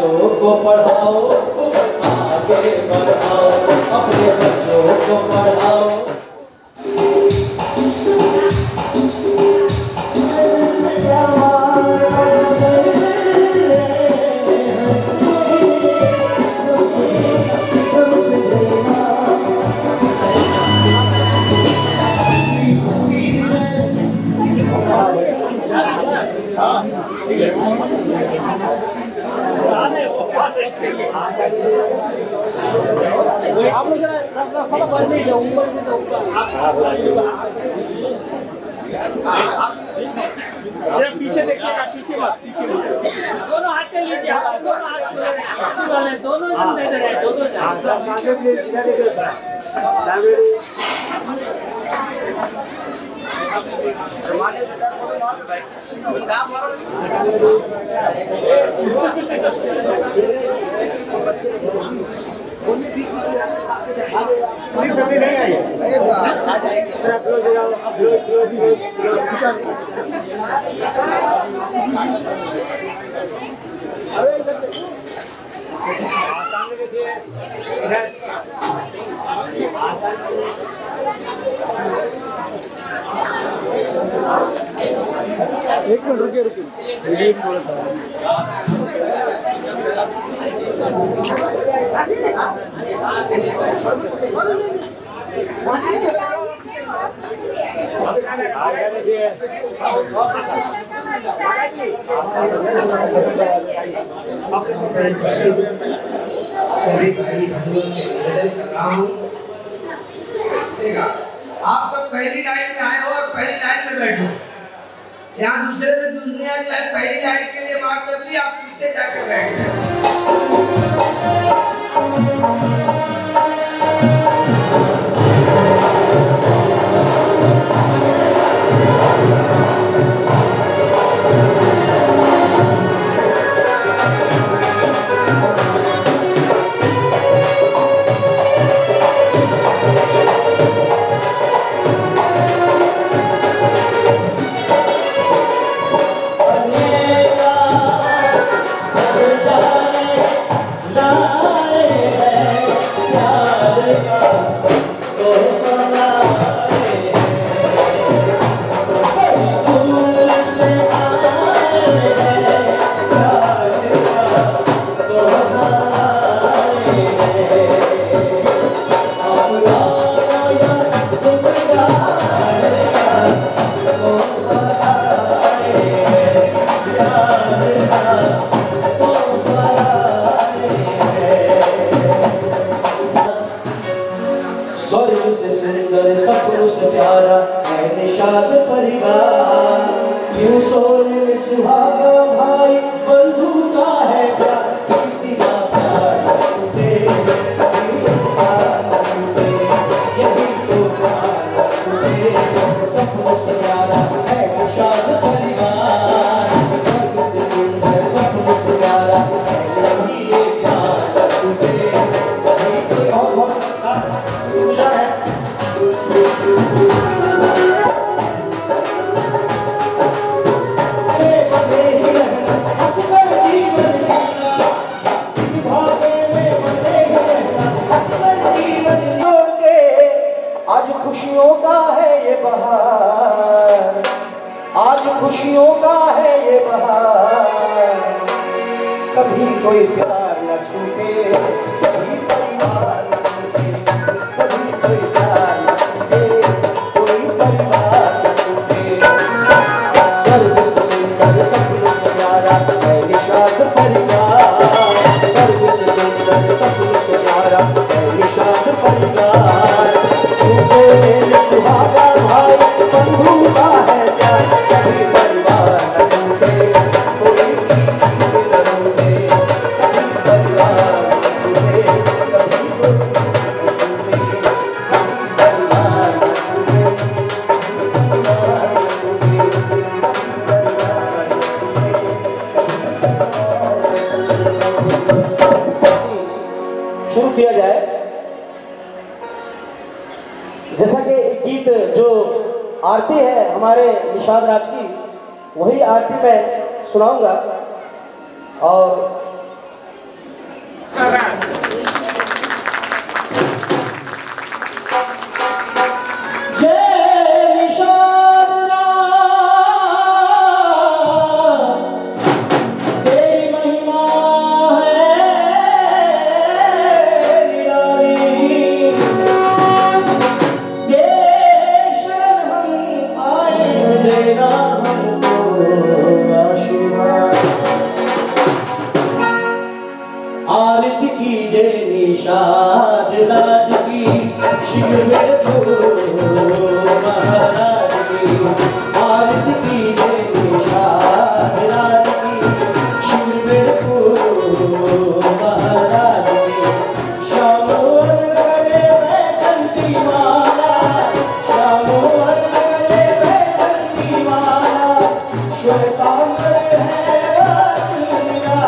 बच्चों को पढ़ाओ, आगे बढ़ाओ, अपने बच्चों को पढ़ाओ। पीछे देखिएगा, पीछे मत, पीछे दोनों हाथ से लीजिए, दोनों हाथ दोनों जन दे रहे हैं, दोनों नहीं आई एक मिनट रुकिए रुकिए सभी भाई बहनों से निवेदन कर रहा हूँ, आप सब पहली लाइन में आए हो और पहली लाइन में बैठो। यहाँ दूसरे में दुनिया जो है पहली लाइन के लिए मार्क कर दी, आप पीछे जाकर बैठ जाए। स्वर्ग से सुंदर सपनों से प्यारा है निषाद परिवार। यूं सोने में सुहागा भाई बंधु का है प्यार, किसी का प्यार टूटे, यही तो प्यार टूटे। सपनों से प्यारा है निषाद परिवार। स्वर्ग से सुंदर सपनों से प्यारा है यही प्यार टूटे। आज खुशियों का है ये बहार, आज खुशियों का है ये बहार। कभी कोई प्यार न छूटे, कभी परिवार न छूटे, कभी कोई प्यार न छूटे, कोई परिवार न छूटे। स्वर्ग से सुंदर सपनों से प्यारा है निषाद परिवार। स्वर्ग से सुंदर सपनों से प्यारा है निषाद परिवार। सुहागा भाई बंधु का है प्यार, कभी परिवार न टूटे, कोई किसी से न रूठे, कभी परिवार न टूटे, कभी कोई परिवार न टूटे। शुरू किया जाए। जैसा कि एक गीत जो आरती है हमारे निषाद राज की, वही आरती मैं सुनाऊंगा। और जय निषाद राम, तेरी महिमा है निराली। तेरे शरण हम आए, देना हमको आशीर्वाद। आरती कीजे निषाद राज की, शिव मेरे महाराज की। आरती कीजे निषाद राज की, शिव मेरे महाराज की। श्याम वन गले बैठती माला, श्याम वन गले बैठती माला। श्वेतांबर है बादलिया,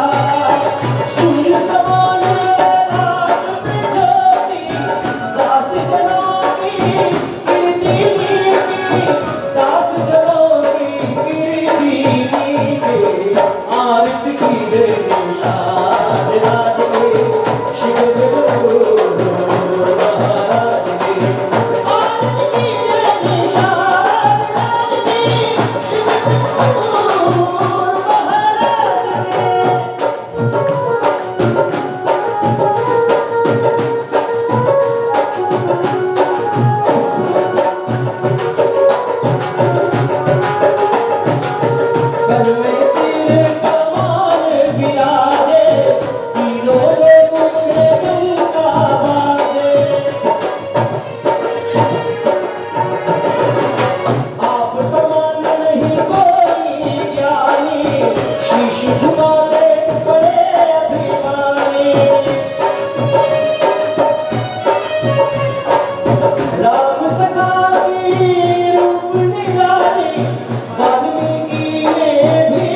सूर्य समान रात पे ज्योति। दास जनों की कीर्ति मीठी, दास जनों की कीर्ति मीठी। आरती कीजे निषाद राज की, शिव गुरु महाराज की। आरती कीजे निषाद राज की, शिव गुरु महाराज की। घर में तेरे कमान विराजे, तीनों लोगों में उनका बाजे। आप समान नहीं कोई ज्ञानी, शीश झुकाते बड़े अभिमानी। राम सखा की रूप निराली, वाल्मीकि ने भी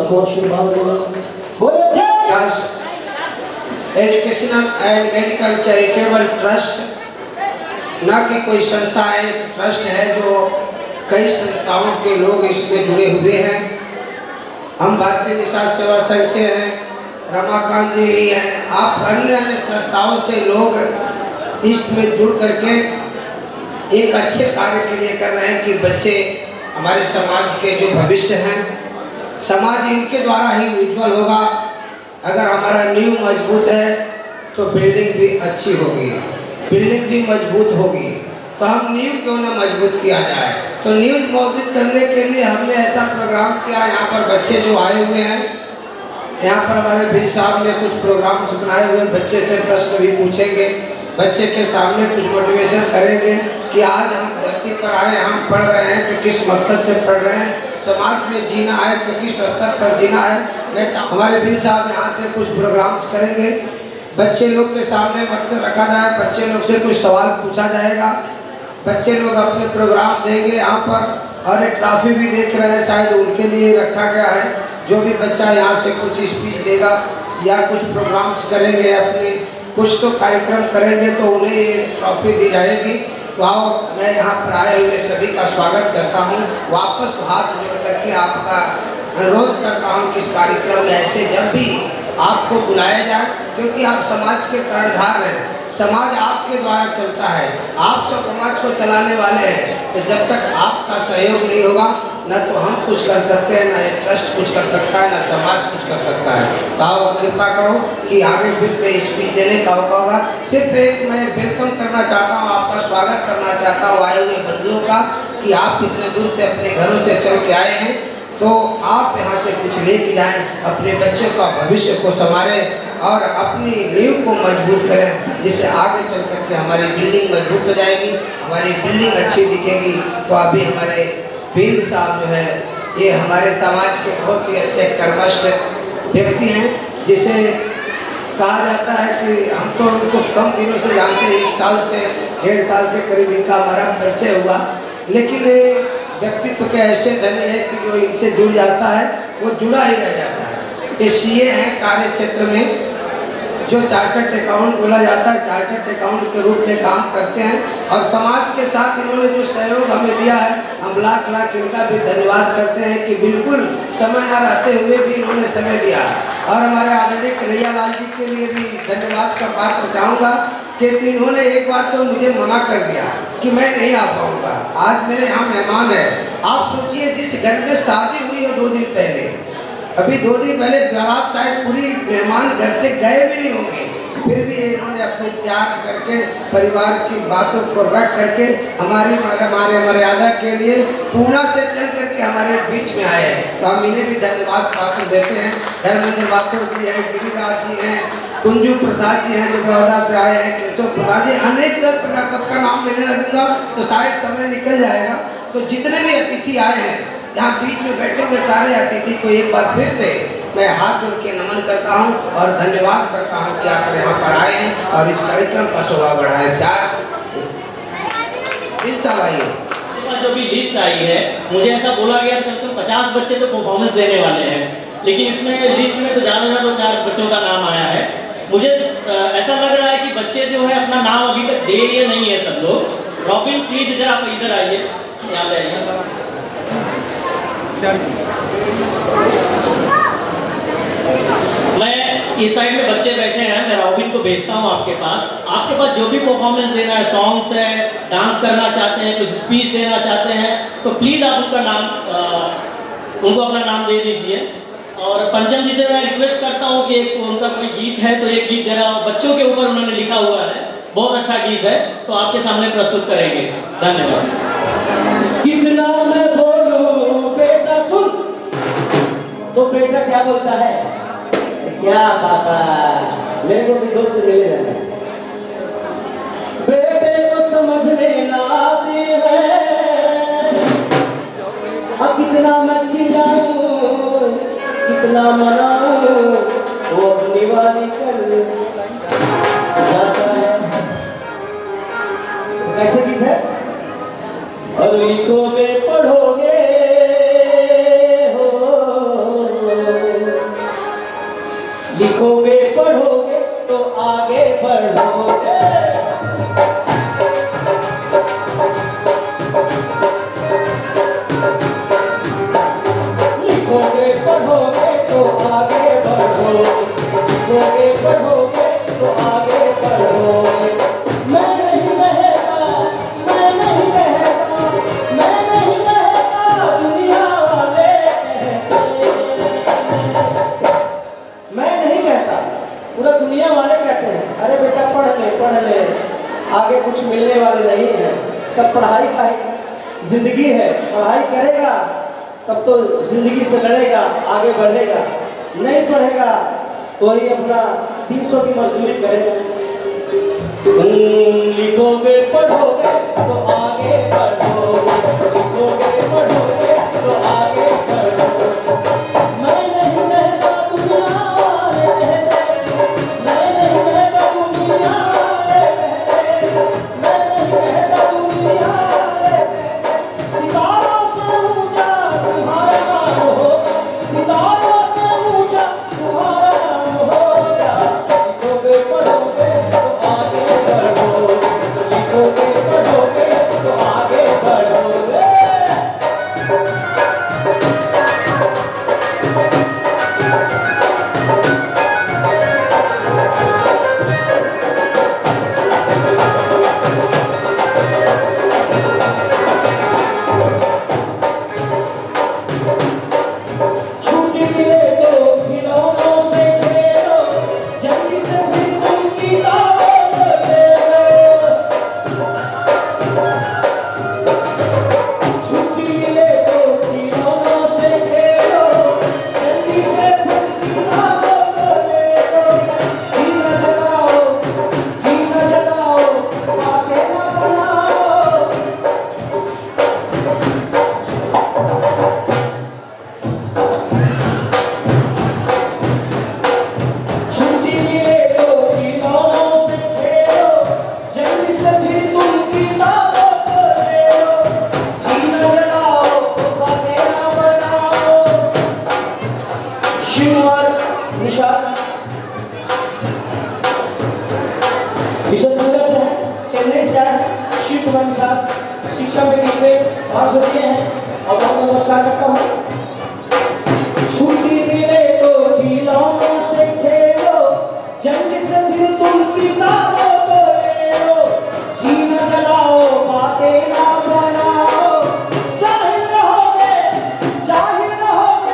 को आशीर्वाद देना। बोले जय। Yes educational and medical charitable trust न कि कोई संस्था है, ट्रस्ट है जो कई संस्थाओं के लोग इसमें जुड़े हुए हैं। हम भारतीय निशान सेवा संघ से हैं, रमाकांत जी भी हैं, आप अन्य अन्य संस्थाओं से लोग इसमें जुड़ करके एक अच्छे कार्य के लिए कर रहे हैं कि बच्चे हमारे समाज के जो भविष्य हैं, समाज इनके द्वारा ही उज्जवल होगा। अगर हमारा नींव मजबूत है तो बिल्डिंग भी अच्छी होगी, बिल्डिंग भी मजबूत होगी। तो हम नींव क्यों ना मजबूत किया जाए। तो नींव मजबूत करने के लिए हमने ऐसा प्रोग्राम किया। यहाँ पर बच्चे जो आए हुए हैं, यहाँ पर हमारे भी साहब ने कुछ प्रोग्राम बनाए हुए, बच्चे से प्रश्न भी पूछेंगे, बच्चे के सामने कुछ मोटिवेशन करेंगे कि आज हम धरती पर आए, हम पढ़ रहे हैं तो किस मकसद से पढ़ रहे हैं, समाज में जीना है तो किस स्तर पर जीना है। हमारे भी साहब यहाँ से कुछ प्रोग्राम्स करेंगे, बच्चे लोग के सामने मकसद रखा जाए, बच्चे लोग से कुछ सवाल पूछा जाएगा, बच्चे लोग अपने प्रोग्राम देंगे यहाँ पर। और एक ट्रॉफी भी देख रहे हैं, शायद उनके लिए रखा गया है। जो भी बच्चा यहाँ से कुछ स्पीच देगा या कुछ प्रोग्राम्स करेंगे, अपने कुछ तो कार्यक्रम करेंगे तो उन्हें ये ट्रॉफी दी जाएगी। तो आओ, मैं यहाँ पर आए हुए सभी का स्वागत करता हूँ। वापस हाथ जोड़ करके आपका अनुरोध करता हूँ कि इस कार्यक्रम में ऐसे जब भी आपको बुलाया जाए, क्योंकि आप समाज के कर्णधार हैं, समाज आपके द्वारा चलता है, आप सब समाज को चलाने वाले हैं। तो जब तक आपका सहयोग नहीं होगा, न तो हम कुछ कर सकते हैं, न ये ट्रस्ट कुछ कर सकता है, न समाज कुछ कर सकता है। तो आओ कृपा करो कि आगे फिर से स्पीच देने का मौका होगा। सिर्फ एक मैं वेलकम करना चाहता हूँ, आपका स्वागत करना चाहता हूँ आए हुए बंधुओं का, कि आप इतने दूर से अपने घरों से चल के आए हैं, तो आप यहाँ से कुछ लेके जाएं, अपने बच्चों का भविष्य को संवारें और अपनी नींव को मजबूत करें, जिससे आगे चल करके हमारी बिल्डिंग मजबूत हो जाएगी, हमारी बिल्डिंग अच्छी दिखेगी। तो अभी हमारे पीर साहब जो है, ये हमारे समाज के बहुत ही अच्छे कर्मठ व्यक्ति हैं, जिसे कहा जाता है कि हम तो उनको कम दिनों से जानते हैं, 1 साल से 1.5 साल से करीब इनका हमारा परिचय हुआ, लेकिन व्यक्तित्व के ऐसे धनी है कि जो इनसे जुड़ जाता है वो जुड़ा ही रह जाता है। ये सीए हैं कार्य क्षेत्र में, जो चार्टर्ड अकाउंट बोला जाता है, चार्टर्ड अकाउंट के रूप में काम करते हैं। और समाज के साथ इन्होंने जो सहयोग हमें दिया है, हम लाख लाख इनका भी धन्यवाद करते हैं कि बिल्कुल समय न रहते हुए भी इन्होंने समय दिया। और हमारे आदरणीय कन्हैया लाल जी के लिए भी धन्यवाद का पात्र चाहूँगा कि इन्होंने एक बार तो मुझे मना कर दिया कि मैं नहीं आ पाऊँगा। आज मेरे यहाँ मेहमान है, आप सोचिए जिस घर में शादी हुई हो 2 दिन पहले, अभी 2 दिन पहले बारात शायद पूरी मेहमान घर से गए भी नहीं होंगे, फिर भी इन्होंने अपने त्याग करके परिवार की बातों को रख करके हमारी मर्यादा के लिए पूना से चल करके हमारे बीच में आए हैं। तो हम इन्हें भी धन्यवाद पात्र देते हैं। धर्मेंद्र बाथुर जी हैं, गिरिराज जी हैं, कुंजू प्रसाद जी हैं जो बड़ौदा से आए हैं, केशव प्रसाद जी, अनेक सबका नाम लेने लगूंगा तो शायद समय निकल जाएगा। तो जितने भी अतिथि आए हैं यहाँ बीच में बैठे हुए सारे अतिथि को एक बार फिर से मैं हाथ जोड़ के नमन करता हूँ और धन्यवाद करता हूँ कि आप यहाँ पर आए हैं और इस कार्यक्रम का शोभा बढ़ाए। जो भी लिस्ट आई है, मुझे ऐसा बोला गया कम से कम 50 बच्चे तो परफॉर्मेंस देने वाले हैं, लेकिन इसमें लिस्ट में तो ज़्यादा तो 4 बच्चों का नाम आया है। मुझे ऐसा लग रहा है कि बच्चे जो है अपना नाम अभी तक दे ये नहीं है सब लोग। रॉबिन प्लीज जरा आप इधर आइए, यहाँ पे आइए। मैं इस साइड में बच्चे बैठे हैं, मैं रॉबिन को भेजता हूँ आपके पास। आपके पास जो भी परफॉर्मेंस देना है, सॉन्ग्स है, डांस करना चाहते हैं, कुछ स्पीच देना चाहते हैं, तो प्लीज़ आप उनका नाम उनको अपना नाम दे दीजिए। और पंचम जी से मैं रिक्वेस्ट करता हूँ कि एक उनका कोई गीत है तो एक गीत जरा बच्चों के ऊपर उन्होंने लिखा हुआ है, बहुत अच्छा गीत है, तो आपके सामने प्रस्तुत करेंगे। धन्यवाद। कितना मैं बोलूं बेटा सुन, तो बेटा क्या बोलता है, क्या पापा, मेरे को भी दोस्त मिले रहने, बेटे को समझ में ना आती है, अब कितना मैं चिल्लाऊं, कितना मनाऊं, वो अपनी वाली कर जाता है। कैसे गीत है? और लिखोगे पढ़ोगे हो बढ़ोगे। लिखोगे पढ़ोगे तो आगे बढ़ोगे, लिखोगे पढ़ोगे तो आगे बढ़ोगे। मैं नहीं कहता, मैं नहीं कहता, मैं नहीं कहता, दुनिया वाले कहते हैं। मैं नहीं कहता, पूरा दुनिया वाले कहते हैं अरे बेटा पढ़ ले, आगे कुछ मिलने वाले नहीं है, सब पढ़ाई का है, जिंदगी है, पढ़ाई करेगा तब तो जिंदगी से लड़ेगा, आगे बढ़ेगा, नहीं पढ़ेगा तो वही अपना 300 की मजदूरी करेगा। लिखोगे पढ़ोगे तो आगे बढ़ोगे, लिखोगे पढ़ोगे तो आगे बढ़ोगे। मैं नहीं कहता दुनिया वाले कहते, मैं नहीं कहता दुनिया वाले कहते, मैं नहीं कहता दुनिया वाले कहते। सितारों से ऊंचा तुम्हारा नाम होगा, सितारों से ऊंचा तुम्हारा नाम होगा। लिखोगे पढ़ोगे तो आगे बढ़ोगे, लिखोगे पढ़ोगे तो आगे बढ़ोगे। छुट्टी मिले तो खिलौनों से खेलो, जल्दी से फिर तुम किताबों ले लो। छुट्टी मिले तो खिलौनों से खेलो, जल्दी से फिर किताबों ले लो। जीना जगाओ, जीना जगाओ, आगे ना बढ़ाओ। छुट्टी मिले तो खिलौनों से खेलो, जल्दी से फिर तुम किताबों को ले लो। जीना जगाओ, बातें ना बनाओ। शिवकुमार निषाद विश्वविद्यालय से है, चेन्नई से आए हैं। शिवकुमार निषाद शिक्षा में निकले 500 दिए हैं और बहुत नमस्कार करता हूँ। छुट्टी मिले तो खिलौनों से खेलो, जल्दी से फिर तुम किताबों को ले लो। जीना जलाओ, बातें ना बनाओ। जाहिल रहोगे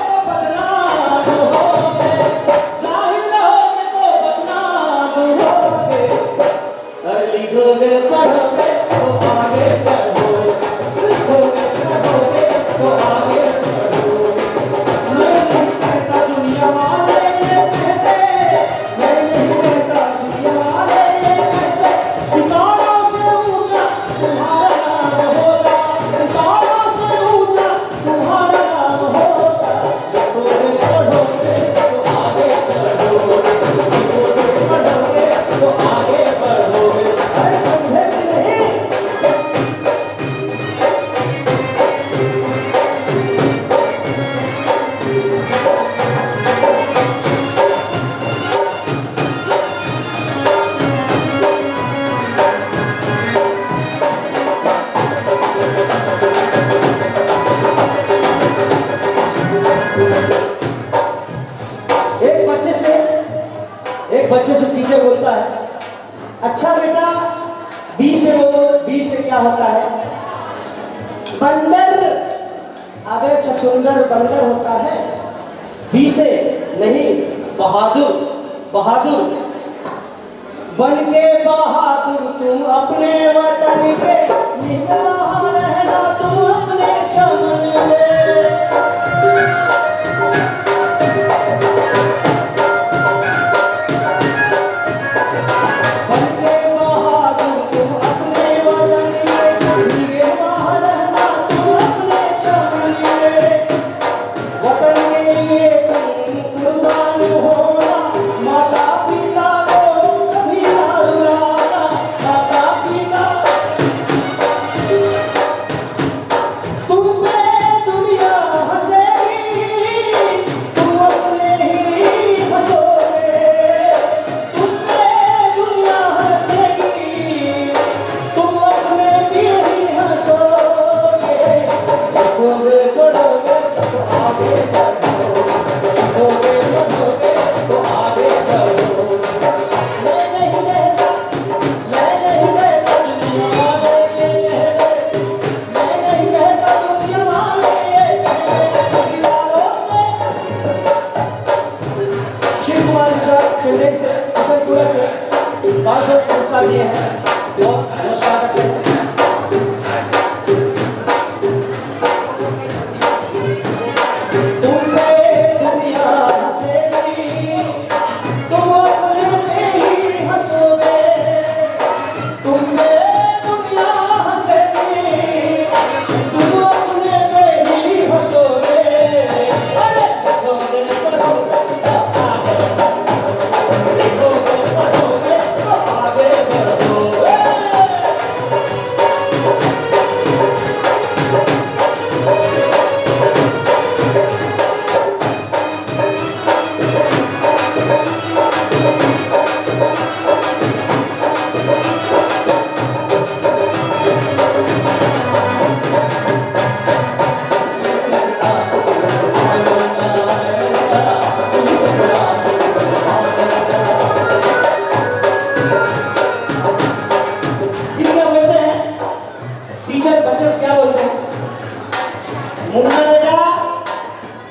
तो बदनाम होगे, जाहिल रहोगे तो बदनाम होगे। अरे लिखोगे पढ़ोगे तो आगे बढ़ोगे, लिखोगे पढ़ोगे तो आगे बढ़ोगे। मैं नहीं कहता दुनिया वाले ये कहते, मैं नहीं कहता दुनिया वाले ये कहते। सितारों से ऊंचा तुम्हारा नाम होगा, सितारों से ऊंचा तुम्हारा नाम होगा। लिखोगे पढ़ोगे तो आगे बढ़ोगे, लिखोगे पढ़ोगे तो आगे बढ़ोगे। अरे समझे कि नहीं? एक बच्चे से टीचर बोलता है, अच्छा बेटा बी से बोलो, बी से क्या होता है? बंदर। अबे छछुंदर बंदर होता है। बी से नहीं, बहादुर, बहादुर। बन के बहादुर तुम अपने वतन के, निकला रहना तुम अपने चमन में। बन के बहादुर तुम अपने वतन में, निकला रहना तुम अपने चमन में। वतन के लिए तुम कुर्बान होना, माता पिता को कभी ना रुलाना, माता पिता। तुम पे दुनिया हंसेगी, मीठे से असरपुरा से 500 पुरस्कार दिए हैं और नमस्कार करते हैं।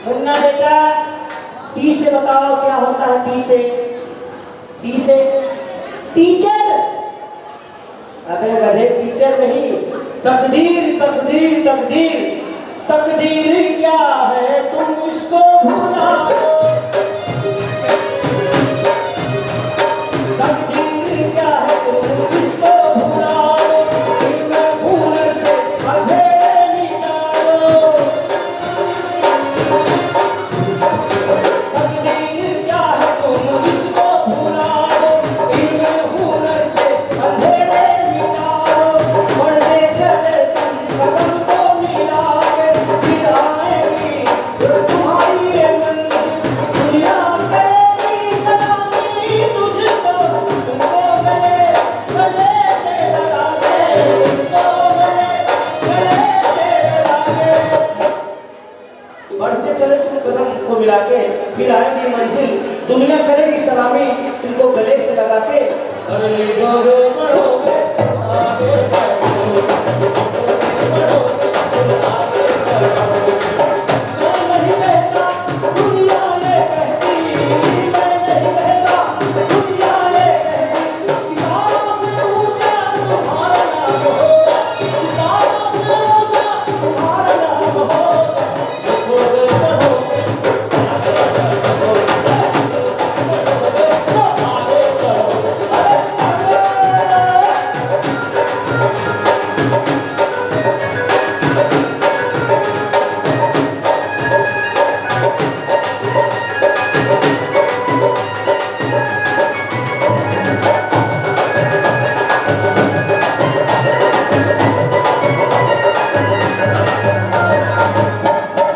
मुन्ना बेटा टी से बताओ क्या होता है? टी से टीचर। अबे गधे टीचर नहीं, तकदीर तकदीर तकदीर। तकदीर क्या है तुम इसको भुला दो। तकदीर क्या है तुम इसको भुला दो। इनमें भूल से अंधेरे निकालो। तकदीर क्या है तुम इसको भुला दो। इनमें भूल से अंधेरे निकालो। बढ़ते चले तुम कदम को मिला के गिराएंगी तुम्हारी ये मंजिल। दुनिया तेरी सलामी तुझको, तुमको गले गले से लगा के, तुमको गले से लगा के। बढ़ते चले तुम कदम को मिला के फिर आएंगी मंजिल। दुनिया करेगी सलामी तुमको गले से लगा के। और लिखोगे पढ़ोगे आगे बढ़ोगे, आगे बढ़ोगे। मैं नहीं कहता दुनिया ये कहती, मैं नहीं कहता दुनिया ये कहती। सितारों से ऊंचा तुम्हारा नाम होगा, सितारों से ऊंचा तुम्हारा नाम होगा। लिखोगे पढ़ोगे आगे बढ़ोगे, तो आगे बढ़ोगे।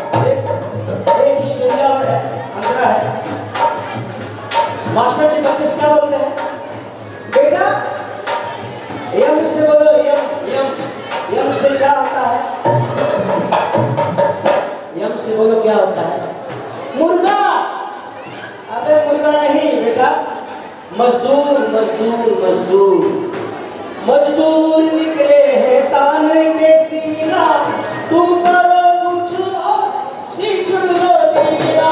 एक स्टेजा और है, अंतरा है। मास्टर जी बच्चे से क्या बोलते हैं? बेटा यम से बोलो, यम यम। यम से क्या होता है? यम से बोलो क्या होता है? मुर्गा। अबे मुर्गा नहीं बेटा, मजदूर मजदूर मजदूर। मजदूर निकले हैं तान के सीना, तुम करो कुछ और सीख लो जीना।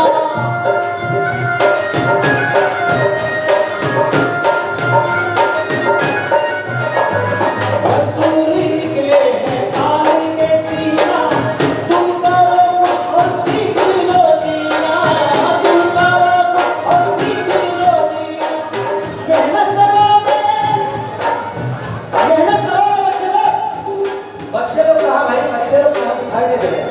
मजदूर निकले हैं तान के सीना, तुम करो कुछ और सीख लो जीना। तुम करो कुछ और सीख लो जीना। मेहनत करोगे, मेहनत करो बच्चे लोग। बच्चे लोग कहाँ भाई? बच्चे लोग कहाँ? दिखाई नहीं दे रहे।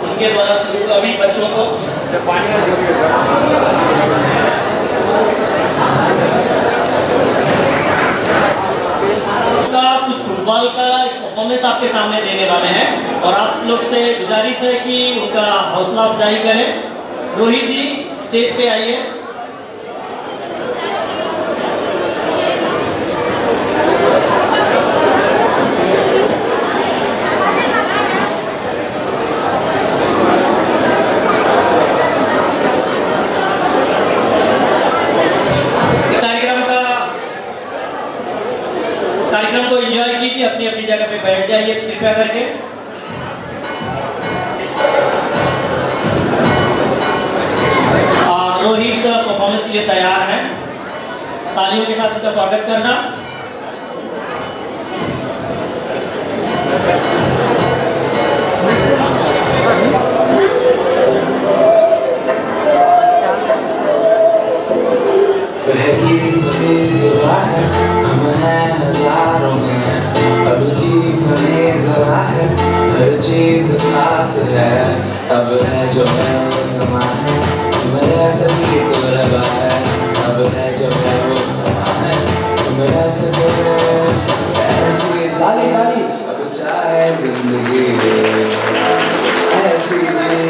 उनके द्वारा शुरू अभी बच्चों को कुछ फुटबॉल का परफॉर्मेंस आपके सामने देने वाले हैं और आप लोग से गुजारिश है कि उनका हौसला अफजाई करें। रोहित जी स्टेज पे आइए। कार्यक्रम को एंजॉय कीजिए, अपनी अपनी जगह पे बैठ जाइए कृपया करके। रोहित परफॉर्मेंस के लिए तैयार हैं, तालियों के साथ उनका स्वागत करना। हम हैं हजारों में, अब की हमें जरा है, हर चीज खास है, अब है जो है वो समा है, मेरा सभी तो रबा है, अब है जो है वो समा है, मेरा सभी ऐसी गाली गाली अब चाहे जिंदगी ऐसी जी,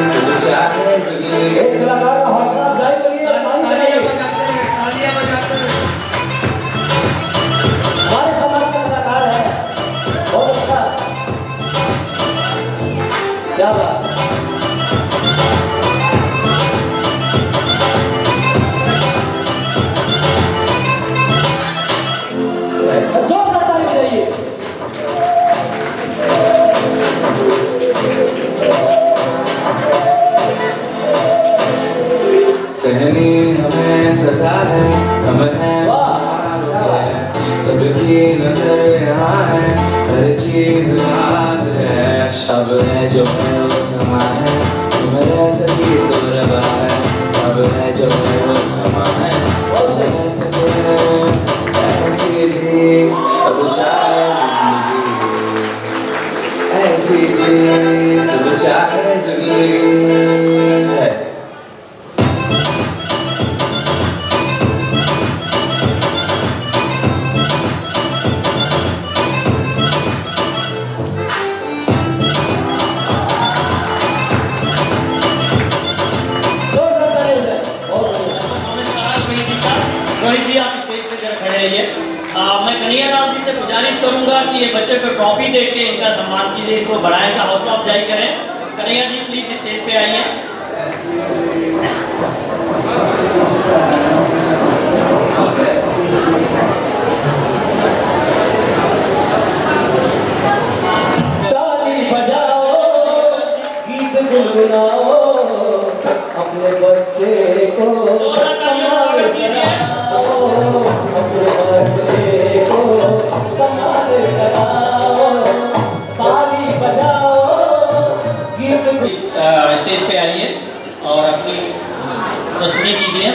अब चाहे जिंदगी। एक कलाकार का हौसला अफजाई करिए। तालियां बजाते हैं। हमारे समाज का कलाकार है, बहुत अच्छा, क्या बात। जोरदार ताली बजाइए। सहनी हमें सजा है, हम हैं सबकी नजर यहाँ है, हर चीज राज है, अब है जो है वो समा है, मेरा सभी तो रबा है, अब है जो है वो समा है, मेरा सभी ऐसी जी, अब चाहे जिंदगी ऐसी जी, अब चाहे जिंदगी है। रोहित जी आप स्टेज पे जरा खड़े रहिए। मैं कन्हैया लाल जी से गुजारिश करूंगा कि ये बच्चे को ट्रॉफी दे के इनका सम्मान कीजिए, इनको बढ़ाएं, इनका हौसला अफजाई करें। कन्हैया जी प्लीज स्टेज पे आइए। ताली बजाओ, गीत गुनगुनाओ, अपने बच्चे को संभाल कर आओ, अपने बच्चे को संभाल कर आओ, ताली बजाओ, गीत स्टेज पे आइए और अपनी प्रस्तुति कीजिए।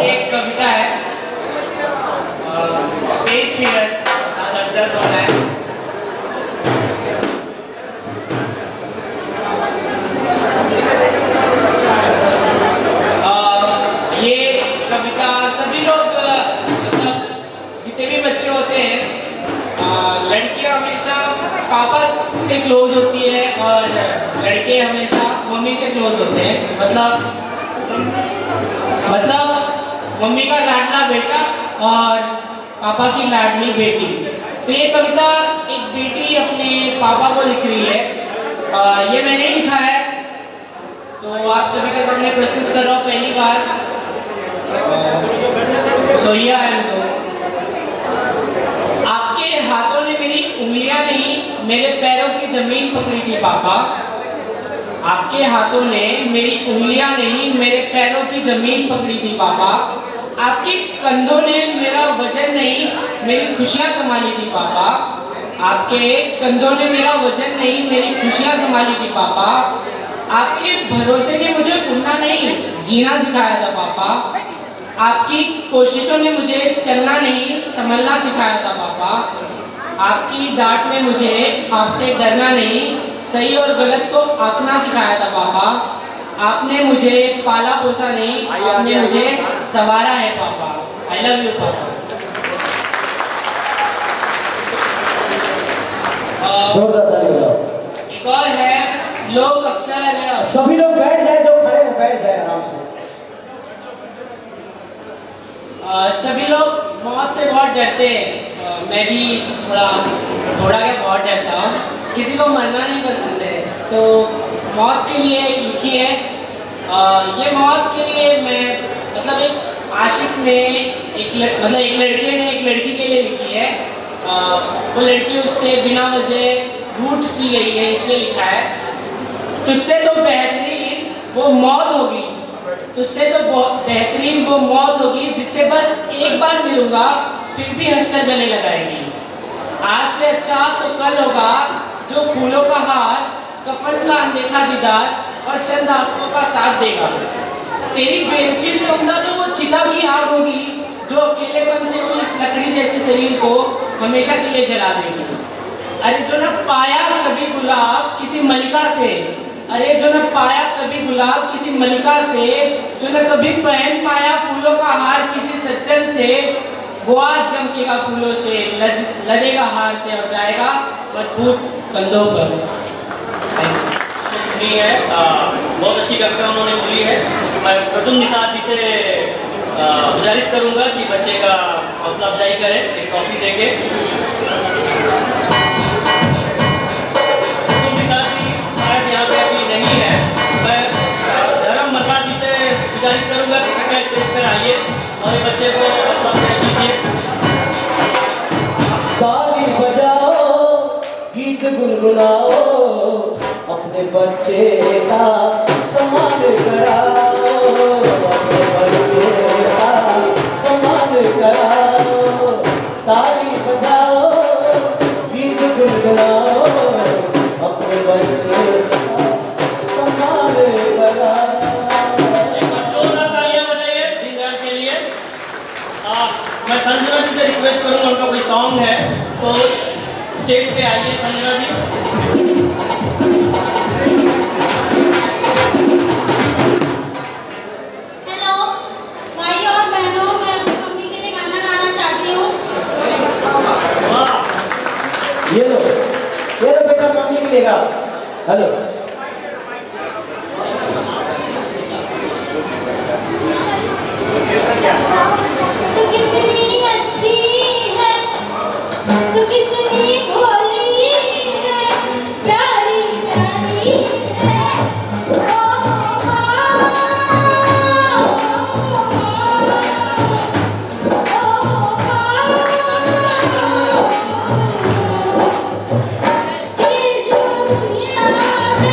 एक कविता है, स्टेज फियर दर्द वाला है। ये कविता सभी लोग मतलब जितने भी बच्चे होते हैं, लड़कियां हमेशा पापा से क्लोज होती है और लड़के हमेशा मम्मी से क्लोज होते हैं। मतलब मम्मी का लाडला बेटा और पापा की लाडली बेटी। तो ये कविता एक बेटी अपने पापा को लिख रही है। ये मैंने लिखा है, तो आप सभी के सामने प्रस्तुत कर रहा हूँ पहली बार। So here I am doing. आपके हाथों ने मेरी उंगलियां नहीं मेरे पैरों की जमीन पकड़ी थी पापा। आपके हाथों ने मेरी उंगलियां नहीं मेरे पैरों की जमीन पकड़ी थी पापा। आपके कंधों ने मेरा वजन नहीं मेरी खुशियां संभाली थी पापा। आपके कंधों ने मेरा वजन नहीं मेरी खुशियां संभाली थी पापा। आपके भरोसे ने मुझे उड़ना नहीं जीना सिखाया था पापा। आपकी कोशिशों ने मुझे चलना नहीं संभलना सिखाया था पापा। आपकी डांट ने मुझे आपसे डरना नहीं सही और गलत को आंकना सिखाया था पापा। आपने मुझे पाला पोसा नहीं आपने मुझे संवारा है पापा। आई लव यू पापा। जोरदार ताली बजाओ। एक और है लोग अक्सर सभी लोग बैठ जाए, जो खड़े हैं बैठ जाए आराम से। सभी लोग मौत से बहुत डरते हैं। मैं भी थोड़ा क्या बहुत डरता हूँ। किसी को मरना नहीं पसंद है तो मौत के लिए लिखी है। ये मौत के लिए मैं मतलब एक आशिक ने एक लड़के ने एक लड़की के लिए लिखी है। वो लड़की उससे बिना वजह रूठ सी गई है इसलिए लिखा है। तुझसे तो बेहतरीन वो मौत होगी तुझसे तो बेहतरीन वो मौत होगी जिससे बस एक बार मिलूंगा फिर भी हंसकर गले लगाएगी। आज से अच्छा तो कल होगा जो फूलों का हार कफन का अनदेखा दीदार और चंद आंसुओं का साथ देगा। तेरी बेरुखी से उम्दा तो वो चिता की आग होगी जो अकेलेपन से हुई इस लकड़ी जैसे शरीर को हमेशा के लिए जला देगी। अरे जो न पाया कभी गुलाब किसी मलिका से अरे जो न पाया कभी गुलाब किसी मलिका से जो न कभी पहन पाया फूलों का हार किसी सज्जन से वो आज गमकेगा फूलों से लदेगा हार से और जाएगा मजबूत कंधों पर। सुनी है बहुत अच्छी कविता उन्होंने बोली है। मैं प्रदुम निसार जी से गुजारिश करूंगा कि बच्चे का हौसला अफजाई करें एक कॉफी देके। प्रदुम निसार जी शायद यहाँ पे अभी नहीं है। मैं धर्म मरका जी से गुजारिश करूंगा कि कृपया स्टेज पर आइए और ये बच्चे को हौसला अफजाई कीजिए। ताली बजाओ गीत गुनगुनाओ अपने बच्चे का सम्मान कराओ अपने बच्चे का सम्मान कराओ। ताली बजाओ गीत गुनगुनाओ अपने बच्चे का सम्मान कराओ। एक बार जोरदार तालियां बजाइए दीनदयाल के लिए। मैं संजना जी से रिक्वेस्ट करूंगा उनका कोई सॉन्ग है तो स्टेज पे आइए संजना जी। हेलो भाई और बहनों, मैं अपनी मम्मी के लिए गाना गाना चाहती हूँ। ये लो बेटा मम्मी के लिए गा। हेलो तू कितनी अच्छी है तू कितनी भोली है प्यारी प्यारी है ओ ये जो दुनिया है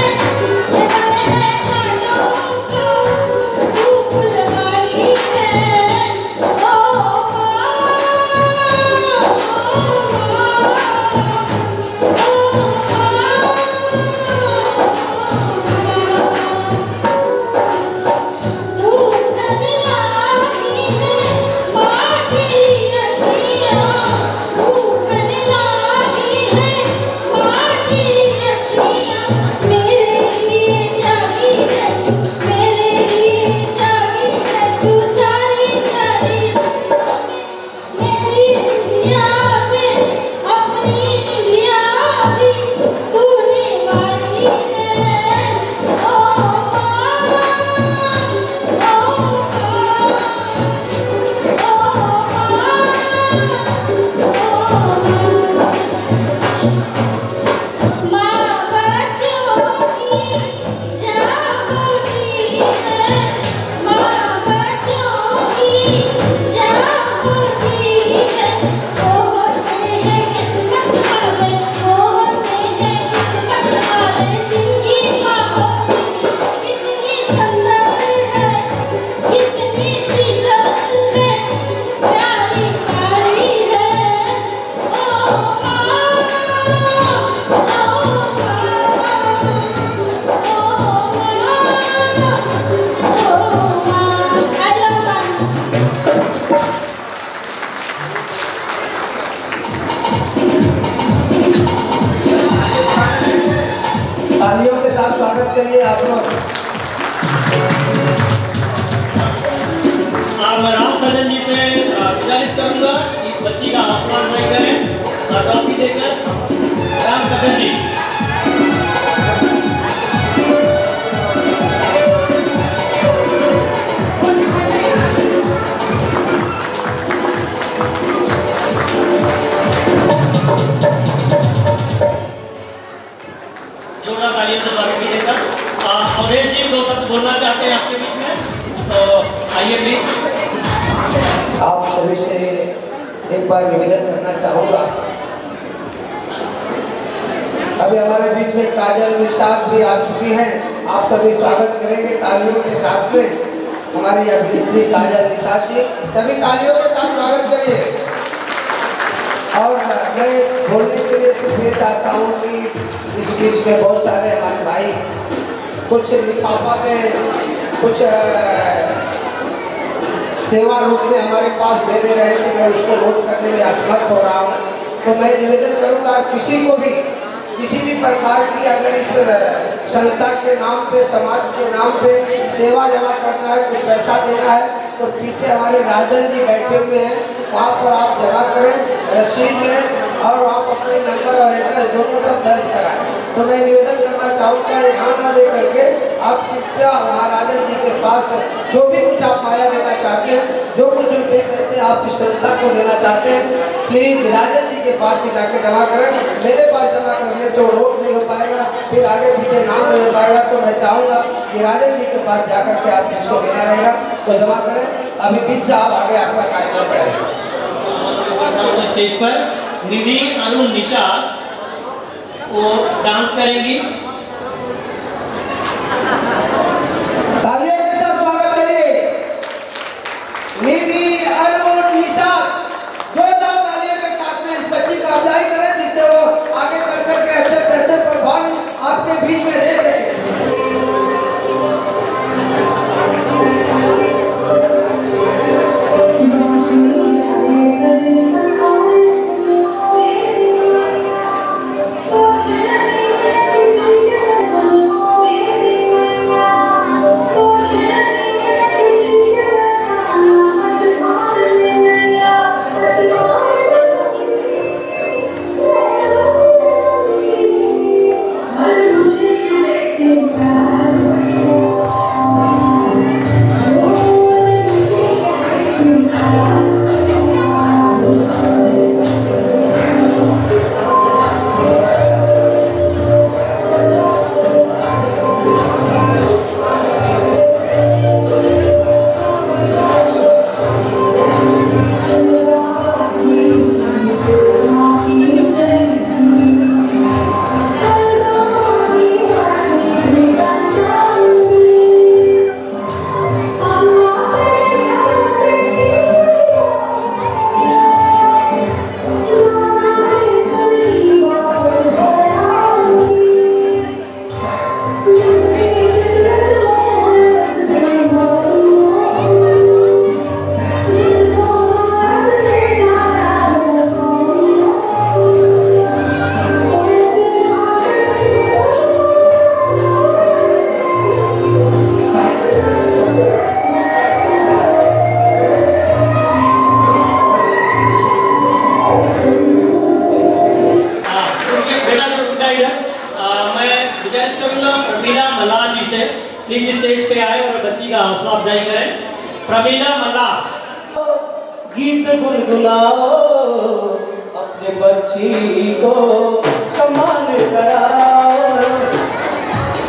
करूंगा इस बच्ची का हौसला अफजाई करें और ट्रॉफी देकर राम कदम जी। जोरदार तालियों से स्वागत कीजिएगा। अवधेश जी दो शब्द बोलना चाहते हैं आपके बीच में, तो आइए प्लीज। आप सभी से एक बार निवेदन करना चाहूँगा, अभी हमारे बीच में काजल निषाद भी आ चुकी हैं। आप सभी स्वागत करेंगे तालियों के साथ में हमारी अभिनेत्री काजल निषाद जी, सभी तालियों के साथ स्वागत करिए। और मैं बोलने के लिए सिर्फ ये चाहता हूँ कि इस बीच में बहुत सारे हमारे भाई कुछ लिफाफा में कुछ सेवा रूप में हमारे पास दे दे रहे हैं कि मैं उसको नोट करने में असमर्थ हो रहा हूँ। तो मैं निवेदन करूँगा किसी को भी किसी भी प्रकार की अगर इस संस्था के नाम पे समाज के नाम पे सेवा जमा करना है, कुछ पैसा देना है, तो पीछे हमारे राजन जी बैठे हुए हैं, वहाँ पर आप जमा करें, रसीद लें और आप अपने नंबर और एड्रेस दोनों तरफ दर्ज कराएं। तो मैं निवेदन करना चाहूँगा यहाँ ना दे करके आप कृपया महाराजन जी के पास जो भी कुछ आप माया देना चाहते हैं, जो कुछ रुपये पैसे आप इस संस्था को देना चाहते हैं, प्लीज राजन जी के पास ही जाके जमा करें। मेरे पास जमा करने से वो रोक नहीं हो पाएगा, फिर आगे पीछे नाम नहीं हो पाएगा। तो मैं चाहूँगा कि राजन जी के पास जाकर के आप जिसको देना रहेगा तो जमा करें। अभी बीच से आप आगे आपका कार्यक्रम करें। स्टेज पर निधि अरुण निषाद वो डांस करेंगी। तालियों के साथ स्वागत करिए निधि अरुण निषाद। जोरदार तालियों के साथ में इस बच्ची का अफजाई करें जिससे वो आगे चल करके अच्छे से अच्छे परफॉर्म आपके बीच में दे सके। प्लीज स्टेज पे आए और बच्ची का हौसला अफजाई करें। प्रमीला मल्ला गीत गुनगुनाओ अपने बच्ची को सम्मान कराओ।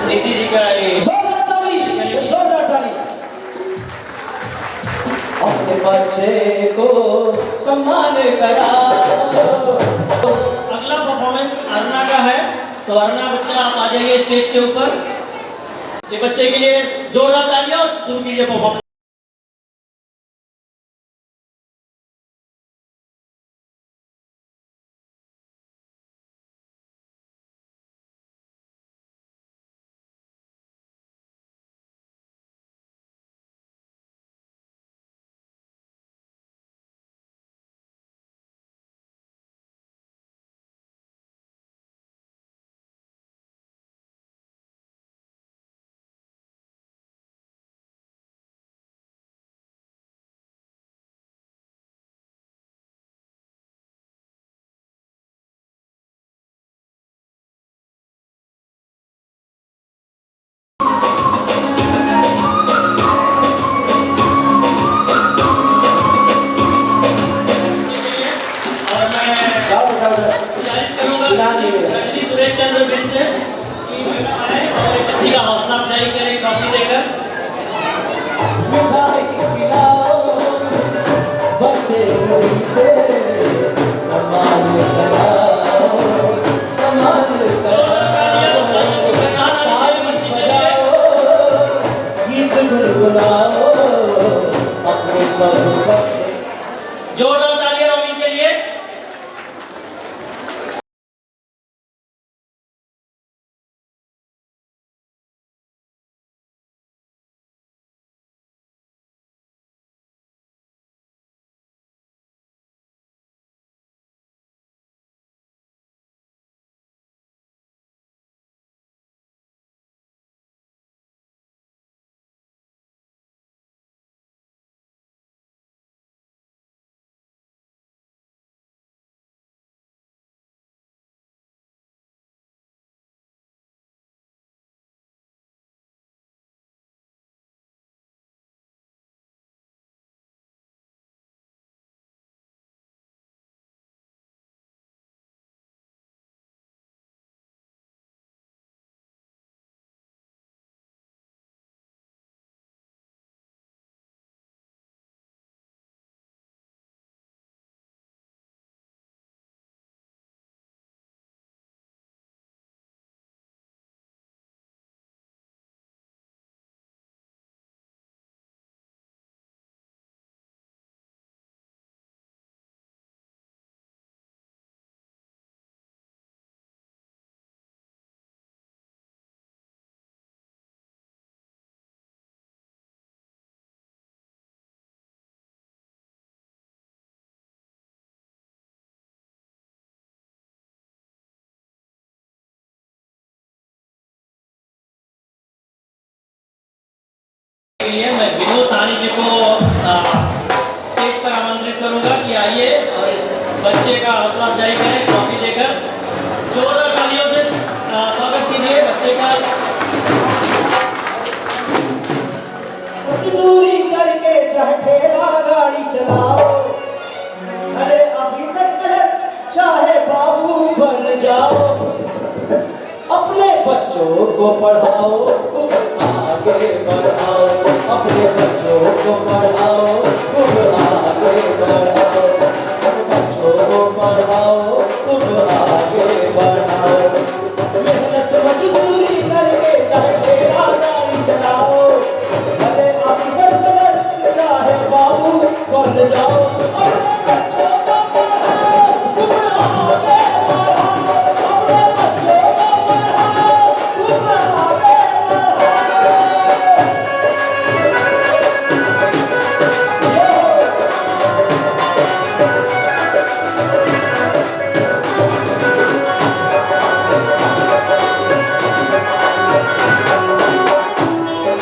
निधि जी का जोरदार ताली, जोरदार ताली। अपने बच्चे को सम्मान कराओ। अगला परफॉर्मेंस अरुणा का है, तो अरुणा बच्चा आप आ जाइए स्टेज के ऊपर। ये बच्चे के लिए जोरदार तालियां और शुरू कीजिए परफॉर्मेंस। अफजाई करें ट्रॉफी देकर। मिठाई खिलाओ बच्चे लोग से, सम्मान कराओ, सम्मान कराओ, गीत गुनगुनाओ अपने सब बच्चे। जोरदार तालियां रॉबिन के लिए। के लिए मैं विनोद साहनी जी को स्टेज पर आमंत्रित करूंगा कि आइए और इस बच्चे का हौसला अफजाई करें ट्रॉफी देकर। जोरदार तालियों से स्वागत कीजिए बच्चे का। मजदूरी करके चाहे ठेला गाड़ी चलाओ, भले ऑफिसर चाहे बाबू बन जाओ, अपने बच्चों को पढ़ाओ, आगे बढ़ाओ, अपने बच्चों को पढ़ाओ, आगे बढ़ाओ, अपने बच्चों को पढ़ाओ, आगे बढ़ाओ। मेहनत मजदूरी करके चाहे ठेला गाड़ी चलाओ, भले ऑफिसर चाहे बाबू बन जाओ, अपने बच्चों को पढ़ाओ, आगे बढ़ाओ, अपने बच्चों को पढ़ाओ, आगे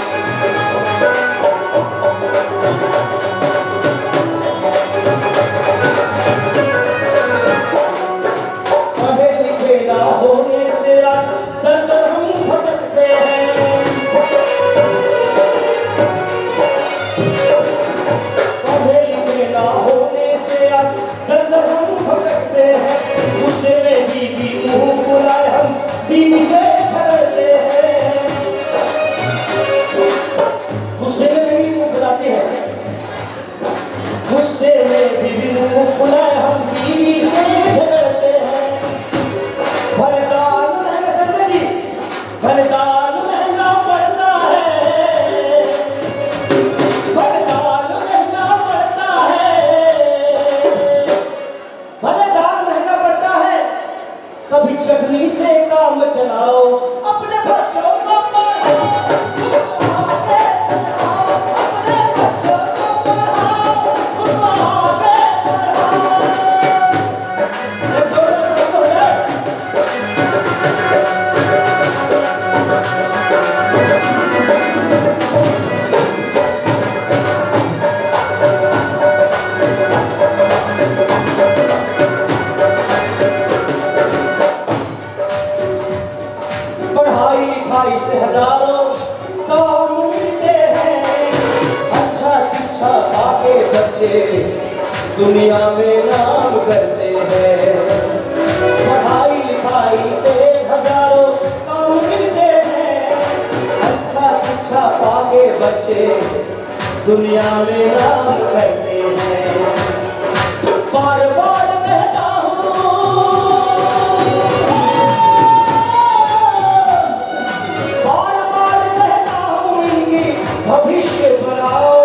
दुनिया में नाम करते हैं। पढ़ाई लिखाई से हजारों काम मिलते हैं, अच्छा दुनिया में नाम करते हैं। बार बार कहता हूँ, बार बार कहता हूँ इनकी भविष्य बनाओ,